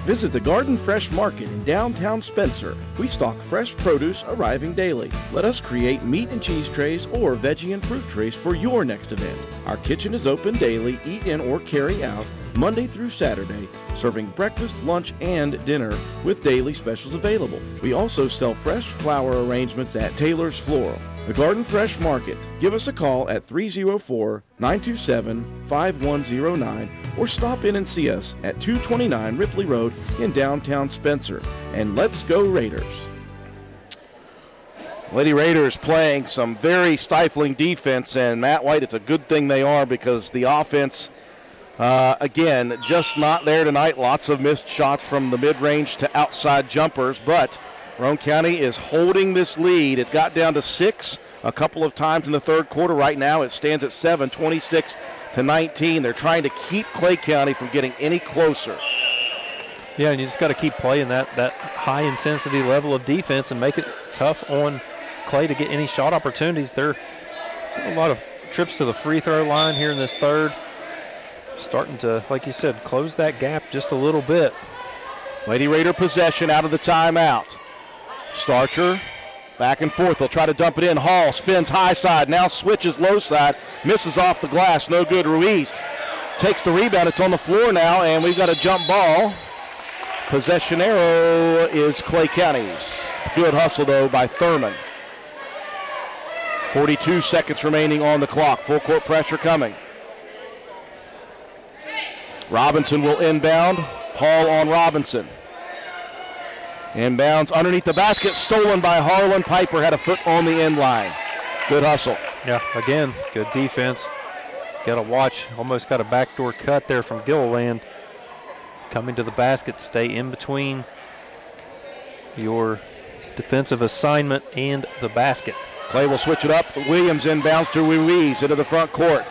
Visit the Garden Fresh Market in downtown Spencer. We stock fresh produce arriving daily. Let us create meat and cheese trays or veggie and fruit trays for your next event. Our kitchen is open daily, eat in or carry out, Monday through Saturday, serving breakfast, lunch, and dinner with daily specials available. We also sell fresh flower arrangements at Taylor's Floral. The Garden Fresh Market. Give us a call at 304-927-5109 or stop in and see us at 229 Ripley Road in downtown Spencer. And let's go Raiders. Lady Raiders playing some very stifling defense, and Matt White, it's a good thing they are, because the offense, again, just not there tonight. Lots of missed shots from the mid-range to outside jumpers, but Roane County is holding this lead. It got down to 6 a couple of times in the third quarter. Right now it stands at 7, 26-19. They're trying to keep Clay County from getting any closer. Yeah, and you just got to keep playing that high-intensity level of defense and make it tough on Clay to get any shot opportunities. They're getting a lot of trips to the free throw line here in this third. Starting to, like you said, close that gap just a little bit. Lady Raider possession out of the timeout. Starcher back and forth. They'll try to dump it in. Hall spins high side, now switches low side, misses off the glass, no good. Ruiz takes the rebound. It's on the floor now, and we've got a jump ball. Possession arrow is Clay County's. Good hustle, though, by Thurman. 42 seconds remaining on the clock. Full court pressure coming. Robinson will inbound. Hall on Robinson. Inbounds underneath the basket, stolen by Harlan. Piper had a foot on the end line. Good hustle. Yeah, again, good defense. Got to watch. Almost got a backdoor cut there from Gilliland. Coming to the basket, stay in between your defensive assignment and the basket. Clay will switch it up. Williams inbounds to Ruiz into the front court.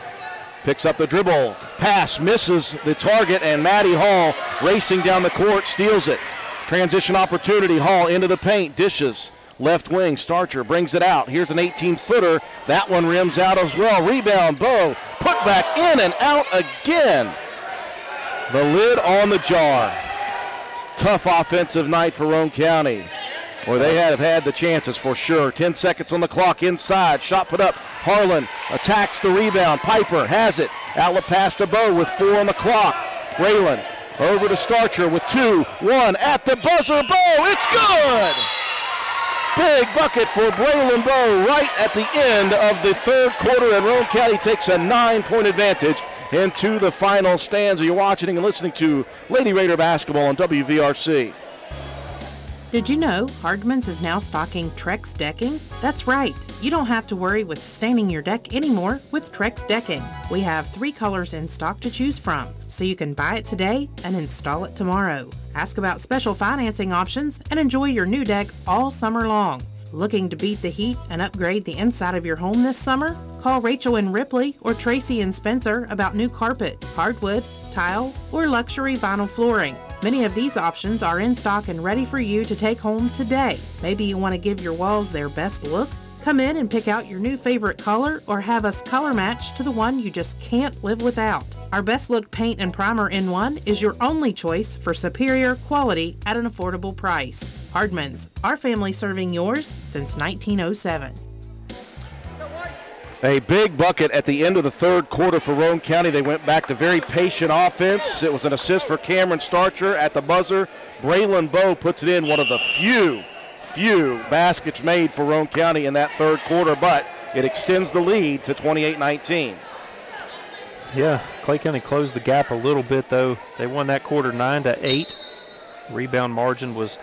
Picks up the dribble. Pass misses the target, and Maddie Hall racing down the court steals it. Transition opportunity. Hall into the paint. Dishes. Left wing. Starcher brings it out. Here's an 18-footer. That one rims out as well. Rebound. Bow. Put back in and out again. The lid on the jar. Tough offensive night for Roane County. Or they have had the chances for sure. 10 seconds on the clock inside. Shot put up. Harlan attacks the rebound. Piper has it. Outlet pass to Bow with 4 on the clock. Braylon over to Starcher with 2. 1 at the buzzer. Bow, it's good! Big bucket for Braylon Bow right at the end of the third quarter, and Roane County takes a 9-point advantage into the final stanza. You're watching and listening to Lady Raider basketball on WVRC. Did you know Hardman's is now stocking Trex decking? That's right. You don't have to worry with staining your deck anymore with Trex decking. We have 3 colors in stock to choose from, so you can buy it today and install it tomorrow. Ask about special financing options and enjoy your new deck all summer long. Looking to beat the heat and upgrade the inside of your home this summer? Call Rachel and Ripley or Tracy and Spencer about new carpet, hardwood, tile, or luxury vinyl flooring. Many of these options are in stock and ready for you to take home today. Maybe you want to give your walls their best look? Come in and pick out your new favorite color or have us color match to the one you just can't live without. Our Best Look Paint and Primer in One is your only choice for superior quality at an affordable price. Hardman's, our family serving yours since 1907. A big bucket at the end of the third quarter for Roane County. They went back to very patient offense. It was an assist for Cameron Starcher at the buzzer. Braylon Bow puts it in, one of the few baskets made for Roane County in that third quarter, but it extends the lead to 28-19. Yeah, Clay County closed the gap a little bit, though. They won that quarter 9-8. Rebound margin was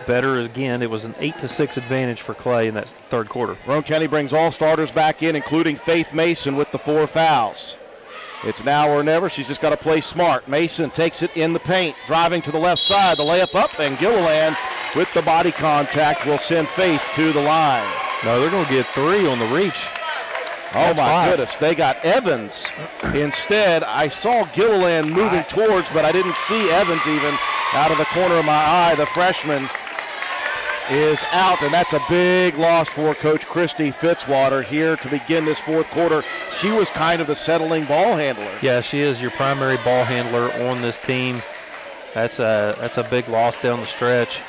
better again. It was an 8-6 advantage for Clay in that third quarter. Roane County brings all starters back in, including Faith Mason with the 4 fouls. It's now or never. She's just got to play smart. Mason takes it in the paint, driving to the left side. The layup up, and Gilliland with the body contact will send Faith to the line. No, they're going to get 3 on the reach. Oh, my goodness. They got Evans instead. I saw Gilliland moving towards, but I didn't see Evans even out of the corner of my eye. The freshman is out, and that's a big loss for Coach Christy Fitzwater here to begin this fourth quarter. She was kind of the settling ball handler. Yeah, she is your primary ball handler on this team. That's a big loss down the stretch.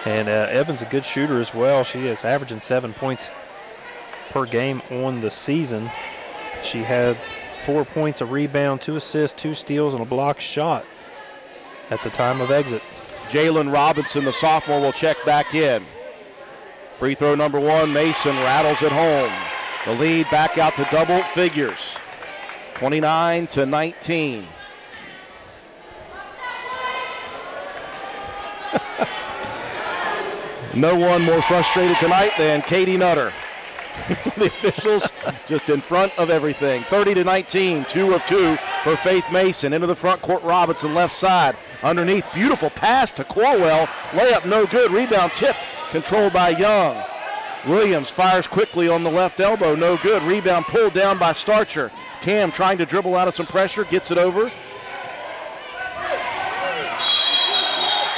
And Evans a good shooter as well. She is averaging 7 points per game on the season. She had 4 points, a rebound, 2 assists, 2 steals, and a block shot at the time of exit. Jalen Robinson, the sophomore, will check back in. Free throw number 1, Mason rattles it home. The lead back out to double figures, 29-19. No one more frustrated tonight than Katie Nutter. The officials just in front of everything. 30-19, 2 of 2 for Faith Mason. Into the front court, Robinson left side. Underneath, beautiful pass to Corwell. Layup no good, rebound tipped, controlled by Young. Williams fires quickly on the left elbow, no good. Rebound pulled down by Starcher. Cam trying to dribble out of some pressure, gets it over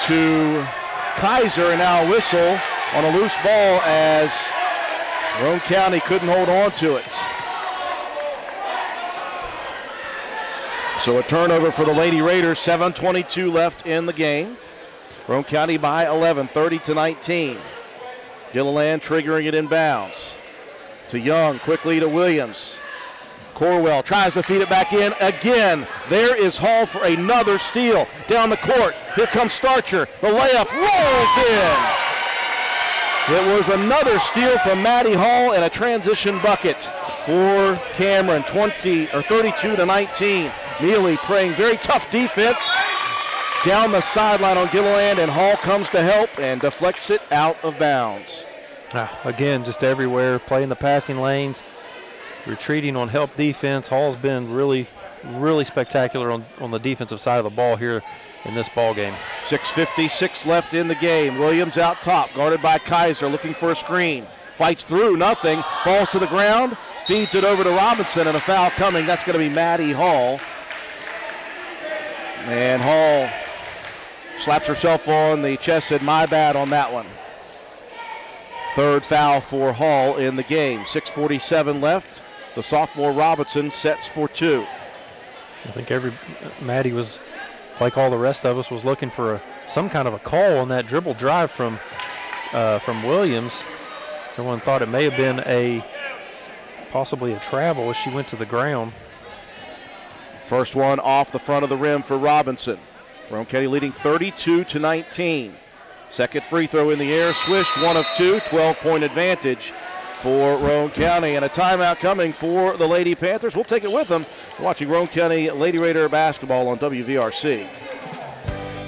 to Kaiser, and now a whistle on a loose ball as Roane County couldn't hold on to it. So a turnover for the Lady Raiders, 7:22 left in the game. Roane County by 11, 30-19. Gilliland triggering it inbounds. To Young, quickly to Williams. Corwell tries to feed it back in again. There is Hall for another steal. Down the court, here comes Starcher. The layup rolls in. It was another steal from Maddie Hall and a transition bucket for Cameron, 32-19. Neely playing very tough defense down the sideline on Gilliland, and Hall comes to help and deflects it out of bounds. Again, just everywhere, playing the passing lanes, retreating on help defense. Hall's been really really spectacular on the defensive side of the ball here in this ball game. 6:56 left in the game. Williams out top, guarded by Kaiser, looking for a screen. Fights through, nothing, falls to the ground, feeds it over to Robinson, and a foul coming. That's going to be Maddie Hall. And Hall slaps herself on the chest, said, "My bad" on that one. Third foul for Hall in the game. 6:47 left. The sophomore Robinson sets for two. I think Maddie was, like all the rest of us, was looking for some kind of a call on that dribble drive from Williams. Everyone thought it may have been possibly a travel as she went to the ground. First one off the front of the rim for Robinson. Roane County leading 32-19. Second free throw in the air, swished, 1 of 2, 12-point advantage for Roane County, and a timeout coming for the Lady Panthers. We'll take it with them. Watching Roane County Lady Raider basketball on WVRC.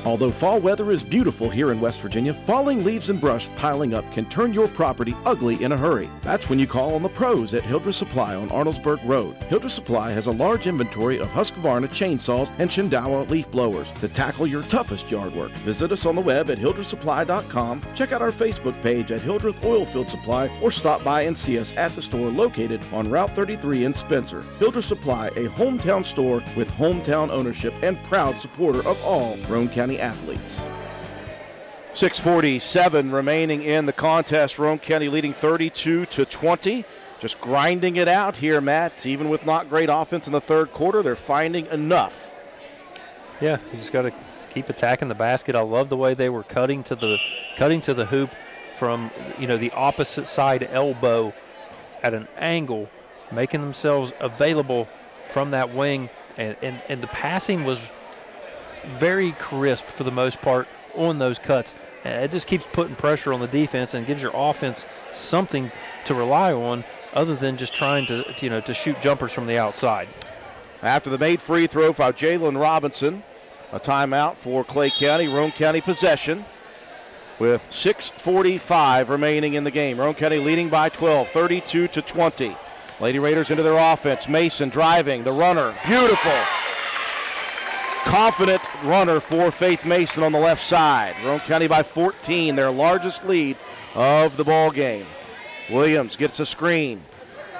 Although fall weather is beautiful here in West Virginia, falling leaves and brush piling up can turn your property ugly in a hurry. That's when you call on the pros at Hildreth Supply on Arnoldsburg Road. Hildreth Supply has a large inventory of Husqvarna chainsaws and Shindawa leaf blowers to tackle your toughest yard work. Visit us on the web at hildrethsupply.com, check out our Facebook page at Hildreth Oilfield Supply, or stop by and see us at the store located on Route 33 in Spencer. Hildreth Supply, a hometown store with hometown ownership and proud supporter of all Roane County athletes. 6:47 remaining in the contest. Roane County leading 32-20. Just grinding it out here, Matt. Even with not great offense in the third quarter, they're finding enough. Yeah, you just got to keep attacking the basket. I love the way they were cutting to the hoop from the opposite side elbow at an angle, making themselves available from that wing, and the passing was very crisp for the most part on those cuts. It just keeps putting pressure on the defense and gives your offense something to rely on other than just trying to shoot jumpers from the outside. After the made free throw for Jalen Robinson, a timeout for Clay County. Roane County possession with 6:45 remaining in the game. Roane County leading by 12, 32-20. Lady Raiders into their offense. Mason driving, the runner, beautiful. Confident runner for Faith Mason on the left side. Roane County by 14, their largest lead of the ball game. Williams gets a screen.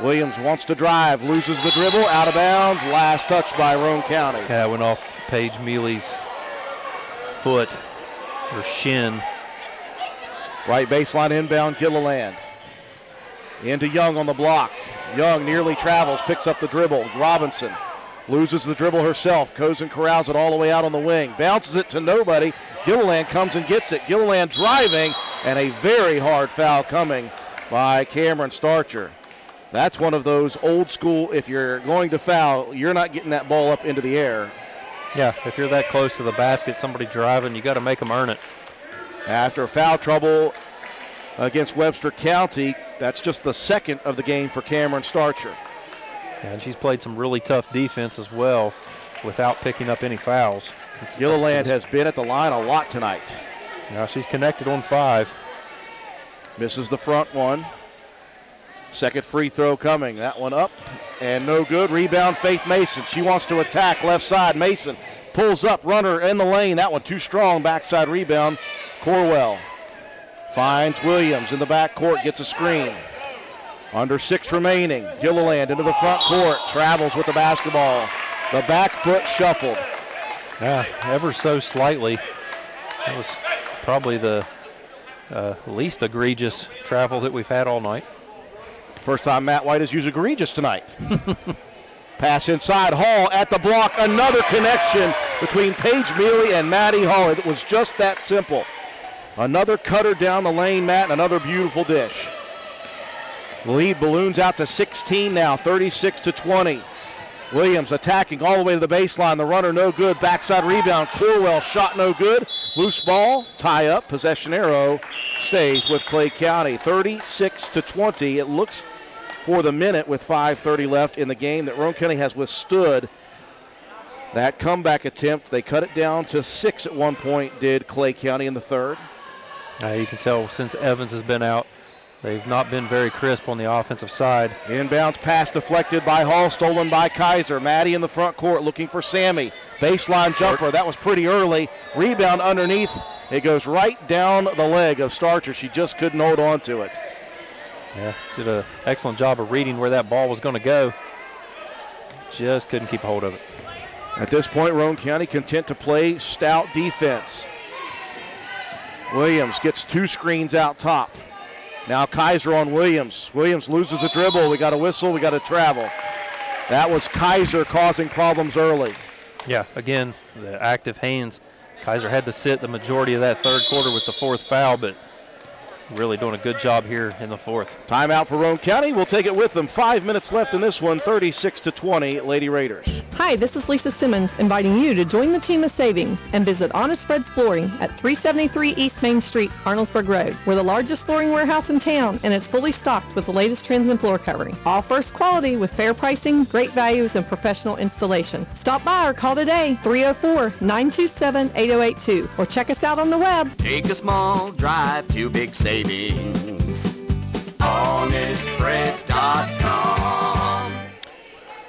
Williams wants to drive, loses the dribble, out of bounds. Last touch by Roane County. Yeah, it went off Paige Mealy's foot or shin. Right baseline inbound, Gilliland. Into Young on the block. Young nearly travels, picks up the dribble. Robinson loses the dribble herself. Goes and corrals it all the way out on the wing. Bounces it to nobody. Gilliland comes and gets it. Gilliland driving, and a very hard foul coming by Cameron Starcher. That's one of those old school, if you're going to foul, you're not getting that ball up into the air. Yeah, if you're that close to the basket, somebody driving, you got to make them earn it. After foul trouble against Webster County, that's just the second of the game for Cameron Starcher. And she's played some really tough defense as well without picking up any fouls. Gilliland has been at the line a lot tonight. Now she's connected on 5. Misses the front one. Second free throw coming. That one up and no good. Rebound, Faith Mason. She wants to attack left side. Mason pulls up, runner in the lane. That one too strong. Backside rebound. Corwell finds Williams in the backcourt, gets a screen. Under 6 remaining. Gilliland into the front court. Travels with the basketball. The back foot shuffled. Yeah, ever so slightly. That was probably the least egregious travel that we've had all night. First time Matt White has used egregious tonight. Pass inside. Hall at the block. Another connection between Paige Mealy and Maddie Hall. It was just that simple. Another cutter down the lane, Matt, and another beautiful dish. Lead balloons out to 16 now, 36-20. Williams attacking all the way to the baseline. The runner no good. Backside rebound. Corwell shot no good. Loose ball. Tie up. Possession arrow stays with Clay County. 36-20. It looks for the minute with 5:30 left in the game that Roane County has withstood that comeback attempt. They cut it down to 6 at one point, did Clay County in the third. You can tell since Evans has been out, They've not been very crisp on the offensive side. Inbounds pass deflected by Hall, stolen by Kaiser. Maddie in the front court looking for Sammy. Baseline jumper, that was pretty early. Rebound underneath. It goes right down the leg of Starcher. She just couldn't hold on to it. Yeah, did an excellent job of reading where that ball was going to go. Just couldn't keep a hold of it. At this point, Roane County content to play stout defense. Williams gets 2 screens out top. Now Kaiser on Williams. Williams loses a dribble. We got a whistle. We got a travel. That was Kaiser causing problems early. Yeah, again, the active hands. Kaiser had to sit the majority of that third quarter with the 4th foul, but really doing a good job here in the 4th. Timeout for Roane County. We'll take it with them. 5 minutes left in this one, 36-20, Lady Raiders. Hi, this is Lisa Simmons inviting you to join the team of savings and visit Honest Fred's Flooring at 373 East Main Street, Arnoldsburg Road. We're the largest flooring warehouse in town, and it's fully stocked with the latest trends in floor covering. All first quality with fair pricing, great values, and professional installation. Stop by or call today, 304-927-8082, or check us out on the web. Take a small drive to big savings. HonestFreds.com.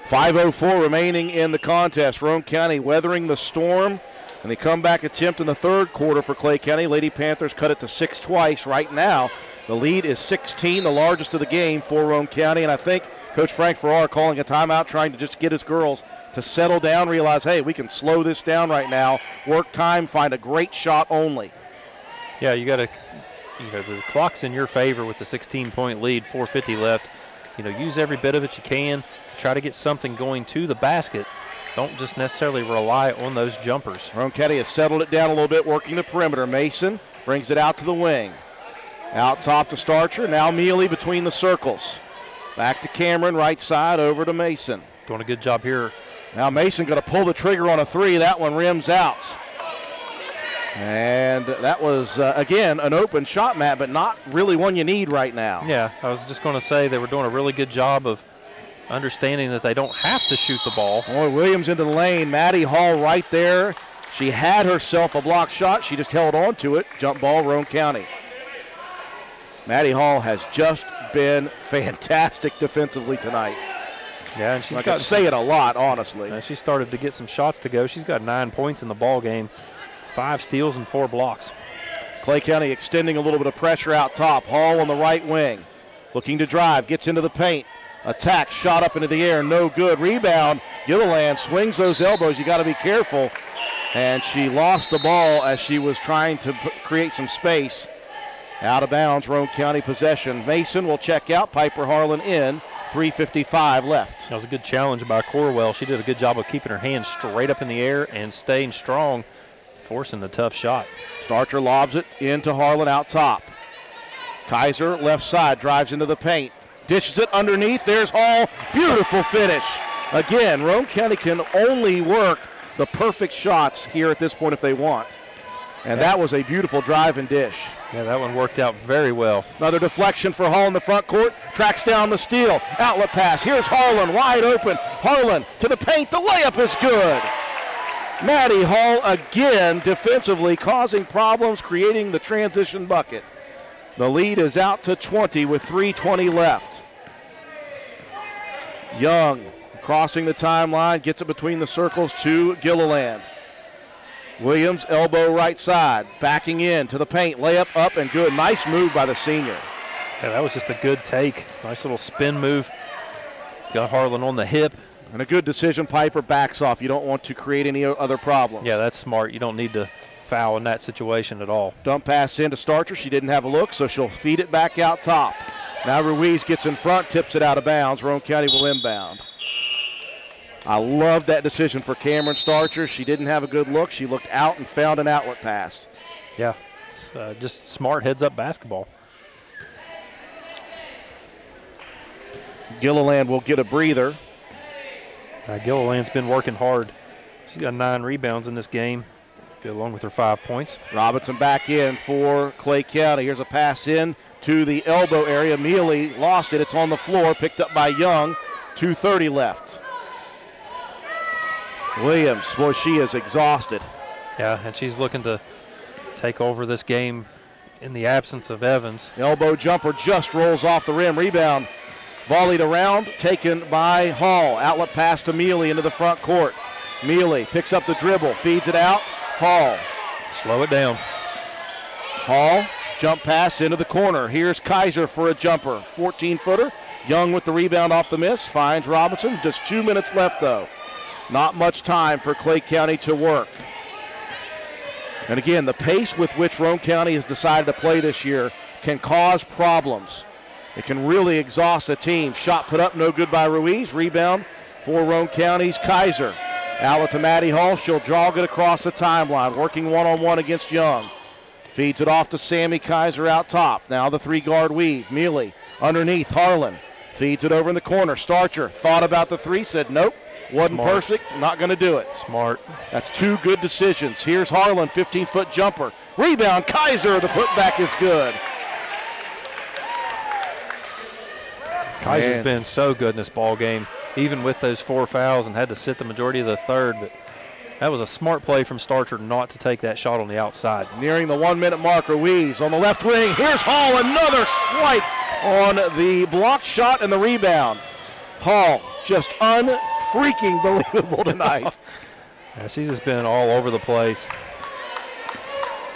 5:04 remaining in the contest. Roane County weathering the storm, and the comeback attempt in the third quarter for Clay County. Lady Panthers cut it to 6 twice. Right now, the lead is 16, the largest of the game for Roane County, and I think Coach Frank Farrar calling a timeout, trying to just get his girls to settle down, realize, hey, we can slow this down right now, work time, find a great shot only. Yeah, you got to, the clock's in your favor with the 16-point lead, 4:50 left. Use every bit of it you can. Try to get something going to the basket. Don't just necessarily rely on those jumpers. Roane County has settled it down a little bit, working the perimeter. Mason brings it out to the wing. Out top to Starcher. Now Mealy between the circles. Back to Cameron, right side, over to Mason. Doing a good job here. Now Mason going to pull the trigger on a 3. That one rims out. And that was, again, an open shot, Matt, but not really one you need right now. Yeah, I was just going to say they were doing a really good job of understanding that they don't have to shoot the ball. Boy, Williams into the lane. Maddie Hall right there. She had herself a block shot. She just held on to it. Jump ball, Roane County. Maddie Hall has just been fantastic defensively tonight. Yeah, and she's got to say it a lot, honestly. She started to get some shots to go. She's got 9 points in the ball game, 5 steals and 4 blocks. Clay County extending a little bit of pressure out top. Hall on the right wing, looking to drive, gets into the paint. Attack, shot up into the air, no good. Rebound, Gilliland swings those elbows. You got to be careful. And she lost the ball as she was trying to create some space. Out of bounds, Roane County possession. Mason will check out, Piper Harlan in. 3:55 left. That was a good challenge by Corwell. She did a good job of keeping her hands straight up in the air and staying strong, forcing the tough shot. Starcher lobs it into Harlan out top. Kaiser left side, drives into the paint. Dishes it underneath. There's Hall. Beautiful finish. Again, Roane County can only work the perfect shots here at this point if they want. And that was a beautiful drive and dish. Yeah, that one worked out very well. Another deflection for Hall in the front court. Tracks down the steal. Outlet pass. Here's Harlan wide open. Harlan to the paint. The layup is good. Maddie Hall again defensively causing problems, creating the transition bucket. The lead is out to 20 with 3:20 left. Young crossing the timeline, gets it between the circles to Gilliland. Williams, elbow right side, backing in to the paint, layup up and good. Nice move by the senior. Yeah, that was just a good take. Nice little spin move. Got Harlan on the hip. And a good decision. Piper backs off. You don't want to create any other problems. Yeah, that's smart. You don't need to foul in that situation at all. Dump pass into Starcher. She didn't have a look, so she'll feed it back out top. Now Ruiz gets in front, tips it out of bounds. Roane County will inbound. I love that decision for Cameron Starcher. She didn't have a good look. She looked out and found an outlet pass. Yeah, it's, just smart heads-up basketball. Gilliland will get a breather. Gilliland's been working hard. She's got 9 rebounds in this game, along with her 5 points. Robinson back in for Clay County. Here's a pass in to the elbow area. Mealy lost it. It's on the floor, picked up by Young. 2:30 left. Williams, boy, she is exhausted. Yeah, and she's looking to take over this game in the absence of Evans. The elbow jumper just rolls off the rim. Rebound volleyed around, taken by Hall. Outlet pass to Mealy into the front court. Mealy picks up the dribble, feeds it out. Hall. Slow it down. Hall, jump pass into the corner. Here's Kaiser for a jumper. 14-footer. Young with the rebound off the miss. Finds Robinson. Just 2 minutes left, though. Not much time for Clay County to work. And again, the pace with which Roane County has decided to play this year can cause problems. It can really exhaust a team. Shot put up, no good by Ruiz. Rebound for Roane County's Kaiser. Outlet to Maddie Hall. She'll jog it across the timeline, working one-on-one against Young. Feeds it off to Sammy Kaiser out top. Now the three-guard weave. Mealy underneath. Harlan feeds it over in the corner. Starcher thought about the three, said nope. Wasn't Smart. perfect, not going to do it. Smart. That's 2 good decisions. Here's Harlan, 15-foot jumper. Rebound, Kaiser, the putback is good. Kaiser's been so good in this ball game, even with those 4 fouls, and had to sit the majority of the third. But that was a smart play from Starcher not to take that shot on the outside. Nearing the 1-minute mark, Ruiz on the left wing. Here's Hall, another swipe on the blocked shot and the rebound. Hall, just freaking believable tonight. Yeah, she's just been all over the place.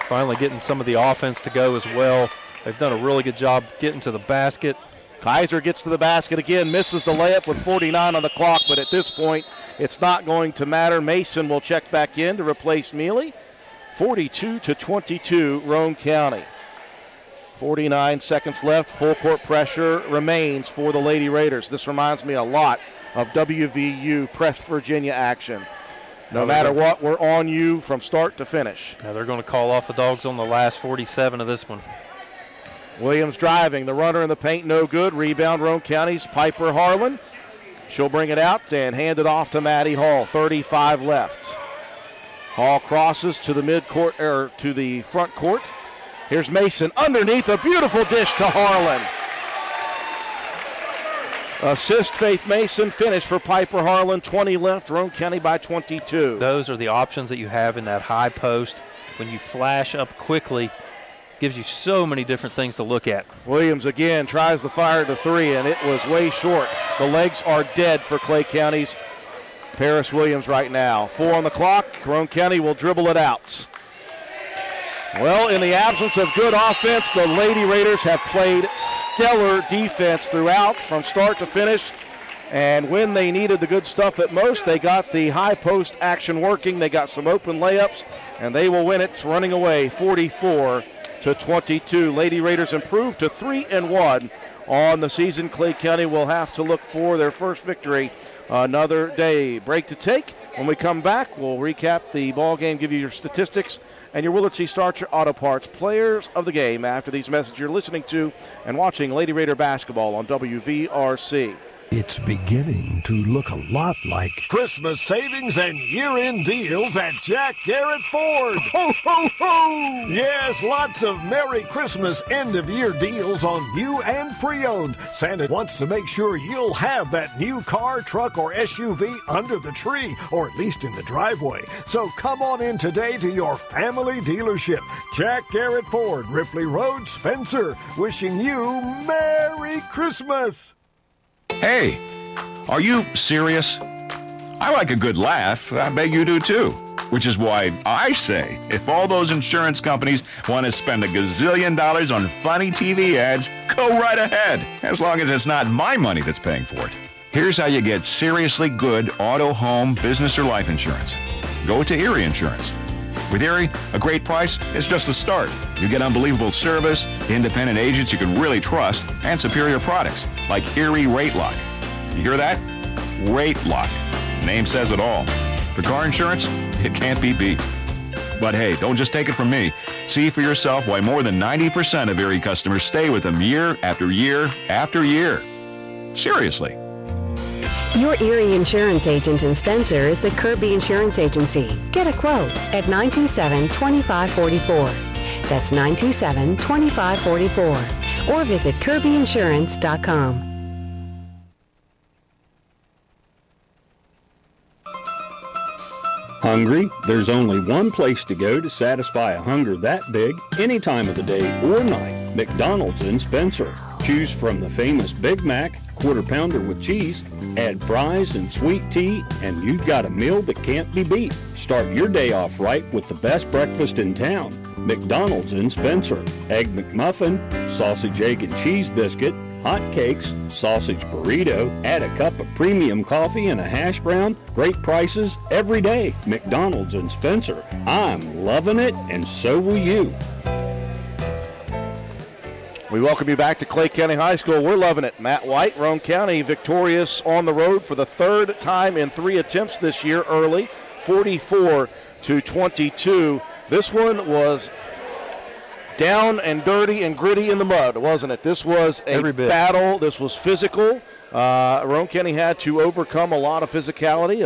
Finally getting some of the offense to go as well. They've done a really good job getting to the basket. Kaiser gets to the basket again, misses the layup with 49 on the clock, but at this point, it's not going to matter. Mason will check back in to replace Mealy. 42-22, Roane County. 49 seconds left. Full court pressure remains for the Lady Raiders. This reminds me a lot of WVU Press Virginia action. No matter what, we're on you from start to finish. Now they're going to call off the Dogs on the last 47 of this one. Williams driving. The runner in the paint, no good. Rebound, Roane County's Piper Harlan. She'll bring it out and hand it off to Maddie Hall. 35 left. Hall crosses to the midcourt, or to the front court. Here's Mason underneath, a beautiful dish to Harlan. Assist Faith Mason, finish for Piper Harlan. 20 left, Roane County by 22. Those are the options that you have in that high post. When you flash up quickly, gives you so many different things to look at. Williams again tries the fire to three, and it was way short. The legs are dead for Clay County's Paris Williams right now. 4 on the clock. Roane County will dribble it out. Well, in the absence of good offense, the Lady Raiders have played stellar defense throughout from start to finish. And when they needed the good stuff at most, they got the high post action working. They got some open layups, and they will win it running away 44-22. Lady Raiders improved to 3-1 on the season. Clay County will have to look for their first victory another day. Break to take. When we come back, we'll recap the ball game, give you your statistics, and your Willard C. Starcher Auto Parts players of the game after these messages. You're listening to and watching Lady Raider basketball on WVRC. It's beginning to look a lot like Christmas savings and year-end deals at Jack Garrett Ford. Ho, ho, ho! Yes, lots of Merry Christmas end-of-year deals on new and pre-owned. Santa wants to make sure you'll have that new car, truck, or SUV under the tree, or at least in the driveway. So come on in today to your family dealership. Jack Garrett Ford, Ripley Road, Spencer, wishing you Merry Christmas. Hey, are you serious? I like a good laugh. I bet you do too. Which is why I say, if all those insurance companies want to spend $1 gazillion on funny TV ads, go right ahead, as long as it's not my money that's paying for it. Here's how you get seriously good auto, home, business, or life insurance. Go to Erie Insurance. With Erie, a great price is just the start. You get unbelievable service, independent agents you can really trust, and superior products like Erie Rate Lock. You hear that? Rate Lock. Name says it all. For car insurance, it can't be beat. But hey, don't just take it from me. See for yourself why more than 90% of Erie customers stay with them year after year after year. Seriously. Your Erie Insurance agent in Spencer is the Kirby Insurance Agency. Get a quote at 927-2544. That's 927-2544. Or visit kirbyinsurance.com. Hungry? There's only one place to go to satisfy a hunger that big, any time of the day or night. McDonald's in Spencer. Choose from the famous Big Mac, Quarter Pounder with cheese, add fries and sweet tea, and you've got a meal that can't be beat. Start your day off right with the best breakfast in town. McDonald's in Spencer. Egg McMuffin, sausage, egg, and cheese biscuit, hot cakes, sausage burrito, add a cup of premium coffee and a hash brown. Great prices every day. McDonald's in Spencer. I'm loving it, and so will you. We welcome you back to Clay County High School. We're loving it. Matt White, Roane County, victorious on the road for the third time in 3 attempts this year early, 44-22. This one was down and dirty and gritty in the mud, wasn't it? This was a battle. This was physical. Roane County had to overcome a lot of physicality,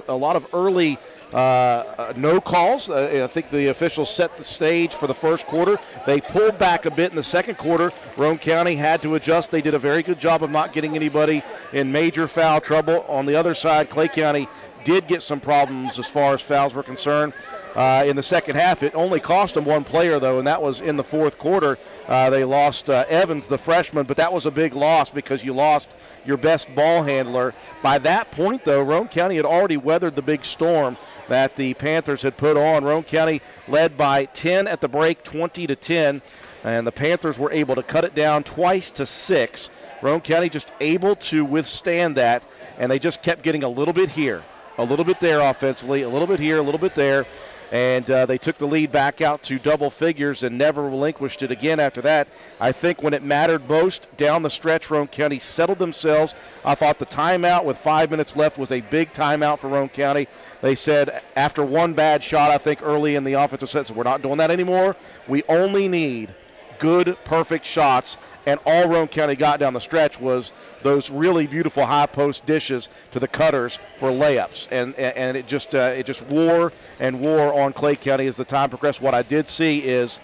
a lot of early no calls. I think the officials set the stage for the first quarter. They pulled back a bit in the second quarter. Roane County had to adjust. They did a very good job of not getting anybody in major foul trouble. On the other side, Clay County did get some problems as far as fouls were concerned. In the second half, it only cost them one player, though, and that was in the fourth quarter. They lost Evans, the freshman, but that was a big loss because you lost your best ball handler. By that point, though, Roane County had already weathered the big storm that the Panthers had put on. Roane County led by 10 at the break, 20-10, and the Panthers were able to cut it down twice to 6. Roane County just able to withstand that, and they just kept getting a little bit here, a little bit there offensively, a little bit here, a little bit there. And they took the lead back out to double figures and never relinquished it again after that. I think when it mattered most down the stretch, Roane County settled themselves. I thought the timeout with 5 minutes left was a big timeout for Roane County. They said after one bad shot, I think early in the offensive set, so we're not doing that anymore. We only need good, perfect shots. And all Roane County got down the stretch was those really beautiful high post dishes to the cutters for layups, and it just wore and wore on Clay County as the time progressed. What I did see is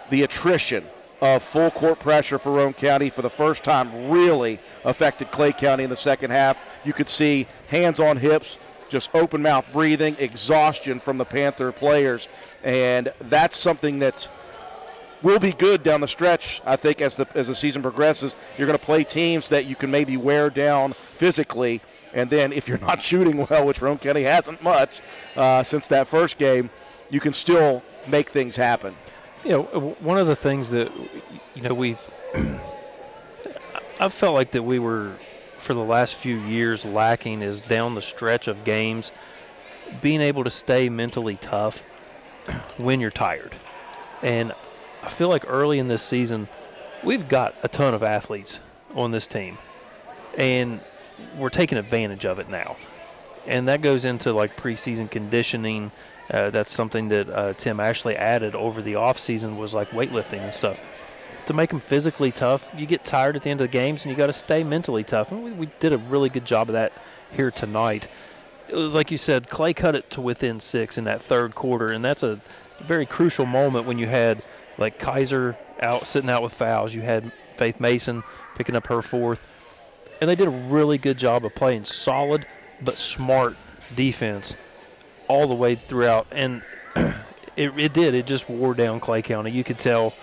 the attrition of full court pressure for Roane County for the first time really affected Clay County in the second half. You could see hands on hips, just open mouth breathing, exhaustion from the Panther players, and that's something that's will be good down the stretch. I think as the season progresses, you're going to play teams that you can maybe wear down physically, and then if you're not shooting well, which Roane County hasn't much since that first game, you can still make things happen. You know, one of the things that I've felt like that we were for the last few years lacking is down the stretch of games being able to stay mentally tough when you're tired. And I feel like early in this season, we've got a ton of athletes on this team, and we're taking advantage of it now. And that goes into like preseason conditioning. That's something that Tim Ashley added over the offseason was like weightlifting and stuff. To make them physically tough, you get tired at the end of the games, and you got to stay mentally tough. And we did a really good job of that here tonight. Like you said, Clay cut it to within 6 in that third quarter, and that's a very crucial moment when you had like Kaiser sitting out with fouls. You had Faith Mason picking up her fourth. And they did a really good job of playing solid but smart defense all the way throughout. And it just wore down Clay County. You could tell,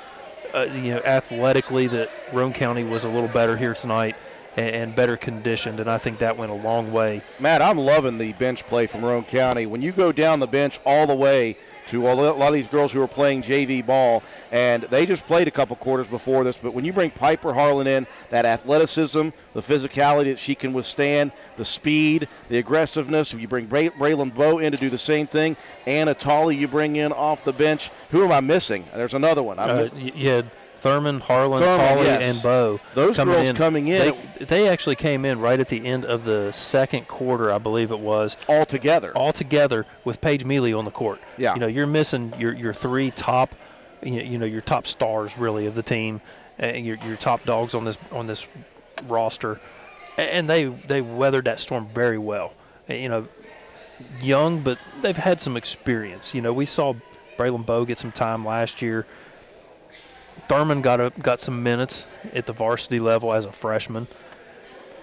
athletically that Roane County was a little better here tonight and better conditioned, and I think that went a long way. Matt, I'm loving the bench play from Roane County. When you go down the bench all the way to a lot of these girls who are playing JV ball, and they just played a couple quarters before this, but when you bring Piper Harlan in, that athleticism, the physicality that she can withstand, the speed, the aggressiveness, you bring Braylon Bowe in to do the same thing, Anna Tolley you bring in off the bench. Who am I missing? There's another one. You had Thurman, Harlan, Tolley, yes. and Bowe. Those girls coming in. They actually came in right at the end of the second quarter, I believe it was. All together with Paige Mealy on the court. Yeah. You're missing your three top, your top stars really of the team, and your top dogs on this roster, and they weathered that storm very well. Young, but they've had some experience. We saw Braylon Bowe get some time last year. Thurman got some minutes at the varsity level as a freshman.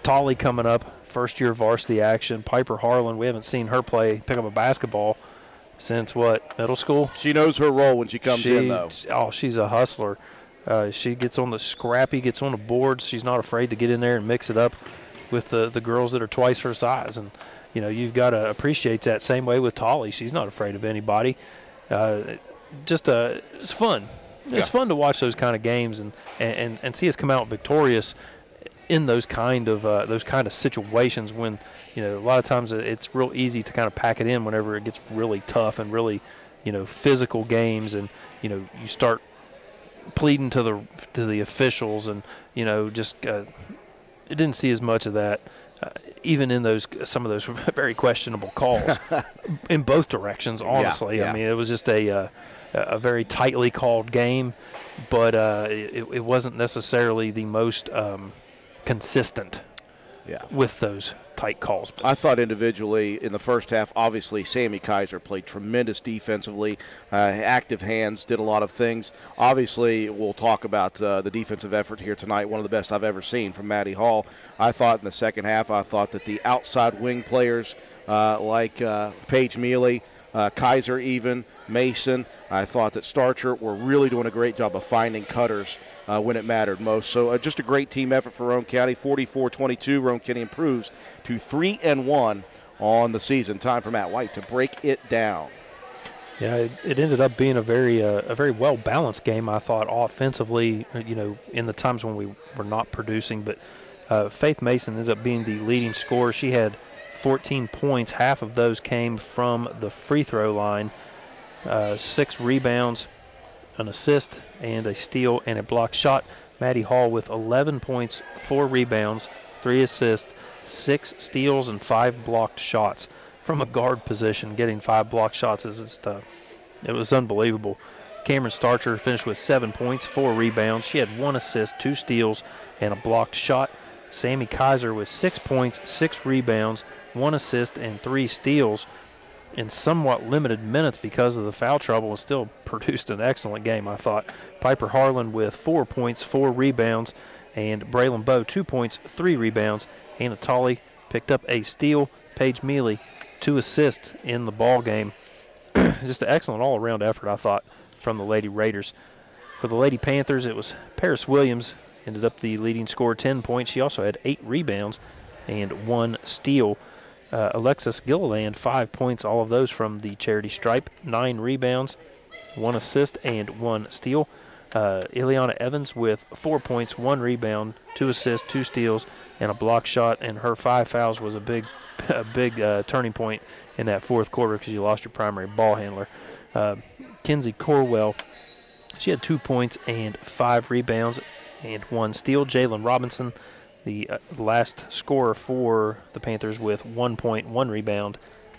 Tolley coming up, first year varsity action. Piper Harlan, we haven't seen her pick up a basketball since what, middle school? She knows her role when she comes in, though. Oh, she's a hustler. She gets on gets on the boards. She's not afraid to get in there and mix it up with the girls that are twice her size. And, you've got to appreciate that. Same way with Tolly. She's not afraid of anybody. It's fun. It's fun to watch those kind of games and see us come out victorious in those kind of situations when, a lot of times it's real easy to kind of pack it in whenever it gets really tough and really, physical games, and, you start pleading to the officials, and, it didn't see as much of that, even in some of those very questionable calls in both directions, honestly. Yeah. I mean, it was just a very tightly called game, but it wasn't necessarily the most consistent with those tight calls. I thought individually in the first half, obviously Sammy Kaiser played tremendous defensively, active hands, did a lot of things. Obviously, we'll talk about the defensive effort here tonight, one of the best I've ever seen from Maddie Hall. I thought in the second half, that the outside wing players like Paige Mealy, Kaiser even, Mason, I thought that Starcher were really doing a great job of finding cutters when it mattered most. So just a great team effort for Roane County. 44-22, Roane County improves to 3-1 on the season. Time for Matt White to break it down. Yeah, it ended up being a very well-balanced game, I thought, offensively, in the times when we were not producing. But Faith Mason ended up being the leading scorer. She had 14 points. Half of those came from the free throw line. 6 rebounds, an assist, and a steal and a blocked shot. Maddie Hall with 11 points, 4 rebounds, 3 assists, 6 steals, and 5 blocked shots. From a guard position, getting 5 blocked shots it was unbelievable. Cameron Starcher finished with 7 points, 4 rebounds. She had 1 assist, 2 steals, and a blocked shot. Sammy Kaiser with 6 points, 6 rebounds, 1 assist, and 3 steals in somewhat limited minutes because of the foul trouble, and still produced an excellent game, I thought. Piper Harlan with 4 points, 4 rebounds, and Braylon Bowe 2 points, 3 rebounds. Anna Tolley picked up a steal. Paige Mealy 2 assists in the ball game. Just an excellent all-around effort, I thought, from the Lady Raiders. For the Lady Panthers, it was Paris Williams, ended up the leading scorer, 10 points. She also had 8 rebounds and 1 steal. Alexis Gilliland, 5 points, all of those from the charity stripe, 9 rebounds, 1 assist, and 1 steal. Ileana Evans with 4 points, 1 rebound, 2 assists, 2 steals, and a block shot, and her 5 fouls was a big turning point in that fourth quarter because you lost your primary ball handler. Kinsey Corwell, she had 2 points and 5 rebounds and 1 steal. Jalen Robinson, the last scorer for the Panthers, with 1 point, 1 rebound,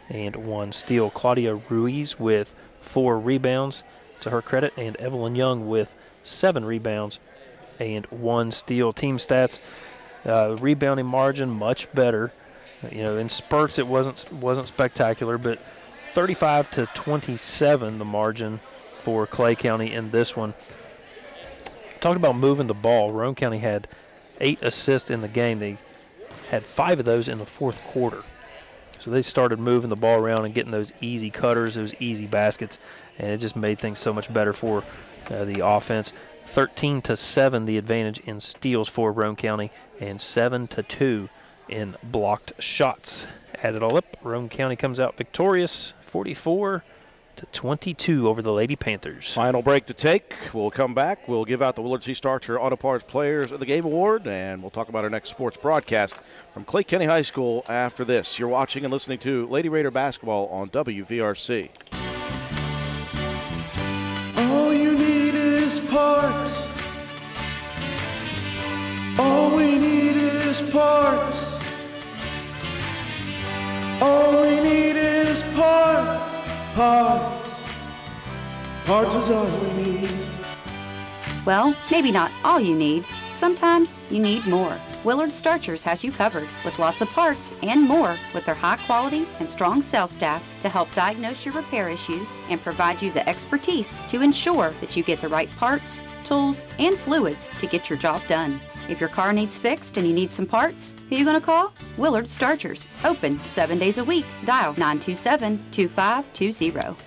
and 1 steal. Claudia Ruiz with 4 rebounds to her credit, and Evelyn Young with 7 rebounds and 1 steal. Team stats, rebounding margin much better. In spurts it wasn't spectacular, but 35-27 the margin for Clay County in this one. Talking about moving the ball, Roane County had 8 assists in the game. They had 5 of those in the fourth quarter. So they started moving the ball around and getting those easy cutters, those easy baskets, and it just made things so much better for the offense. 13-7 the advantage in steals for Roane County, and 7-2 in blocked shots. Add it all up, Roane County comes out victorious, 44-22 over the Lady Panthers. Final break to take. We'll come back. We'll give out the Willard C. Starcher Auto Parts Players of the Game Award, and we'll talk about our next sports broadcast from Clay County High School after this. You're watching and listening to Lady Raider Basketball on WVRC. All you need is parts. All we need is parts. All we need is parts. Parts. Parts is all we need. Well, maybe not all you need. Sometimes you need more. Willard Starchers has you covered with lots of parts and more, with their high quality and strong sales staff to help diagnose your repair issues and provide you the expertise to ensure that you get the right parts, tools, and fluids to get your job done. If your car needs fixed and you need some parts, who are you going to call? Willard Starchers. Open 7 days a week. Dial 927-2520.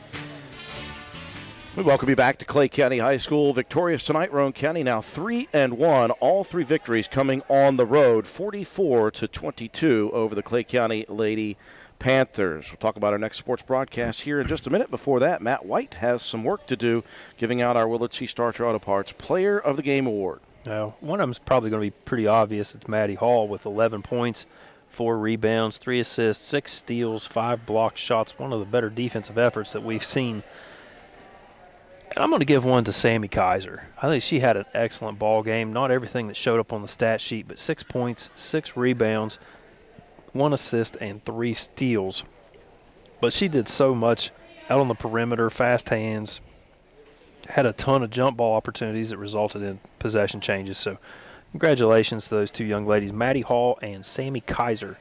We welcome you back to Clay County High School. Victorious tonight, Roane County now 3-1. All three victories coming on the road, 44-22 over the Clay County Lady Panthers. We'll talk about our next sports broadcast here in just a minute. Before that, Matt White has some work to do, giving out our Willard C. Starcher Auto Parts Player of the Game Award. One of them is probably going to be pretty obvious. It's Maddie Hall with 11 points, 4 rebounds, 3 assists, 6 steals, 5 blocked shots. One of the better defensive efforts that we've seen. And I'm going to give one to Sammy Kaiser. I think she had an excellent ball game. Not everything that showed up on the stat sheet, but 6 points, 6 rebounds, 1 assist, and 3 steals. But she did so much out on the perimeter, fast hands, had a ton of jump ball opportunities that resulted in possession changes. So congratulations to those two young ladies, Maddie Hall and Sammy Kaiser,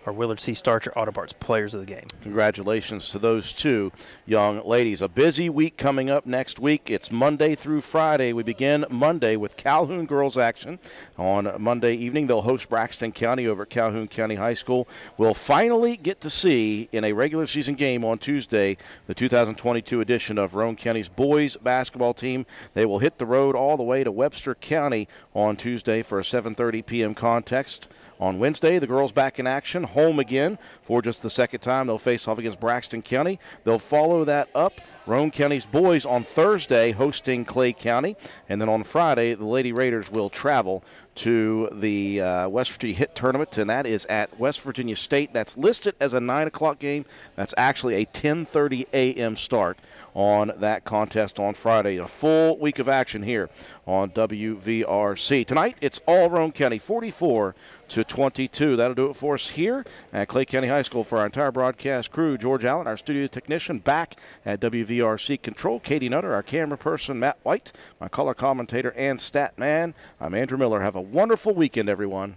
our Willard C. Starcher Auto Parts Players of the Game. Congratulations to those two young ladies. A busy week coming up next week. It's Monday through Friday. We begin Monday with Calhoun girls action. On Monday evening, they'll host Braxton County over at Calhoun County High School. We'll finally get to see, in a regular season game on Tuesday, the 2022 edition of Roane County's boys basketball team. They will hit the road all the way to Webster County on Tuesday for a 7:30 p.m. contest. On Wednesday, the girls back in action, home again for just the second time. They'll face off against Braxton County. They'll follow that up. Roane County's boys on Thursday hosting Clay County. And then on Friday, the Lady Raiders will travel to the West Virginia Hit Tournament, and that is at West Virginia State. That's listed as a 9 o'clock game. That's actually a 10:30 a.m. start on that contest on Friday. A full week of action here on WVRC. Tonight, it's all Roane County, 44-22. That'll do it for us here at Clay County High School. For our entire broadcast crew, George Allen, our studio technician, back at WVRC Control, Katie Nutter, our camera person, Matt White, my color commentator and stat man, I'm Andrew Miller. Have a wonderful weekend, everyone.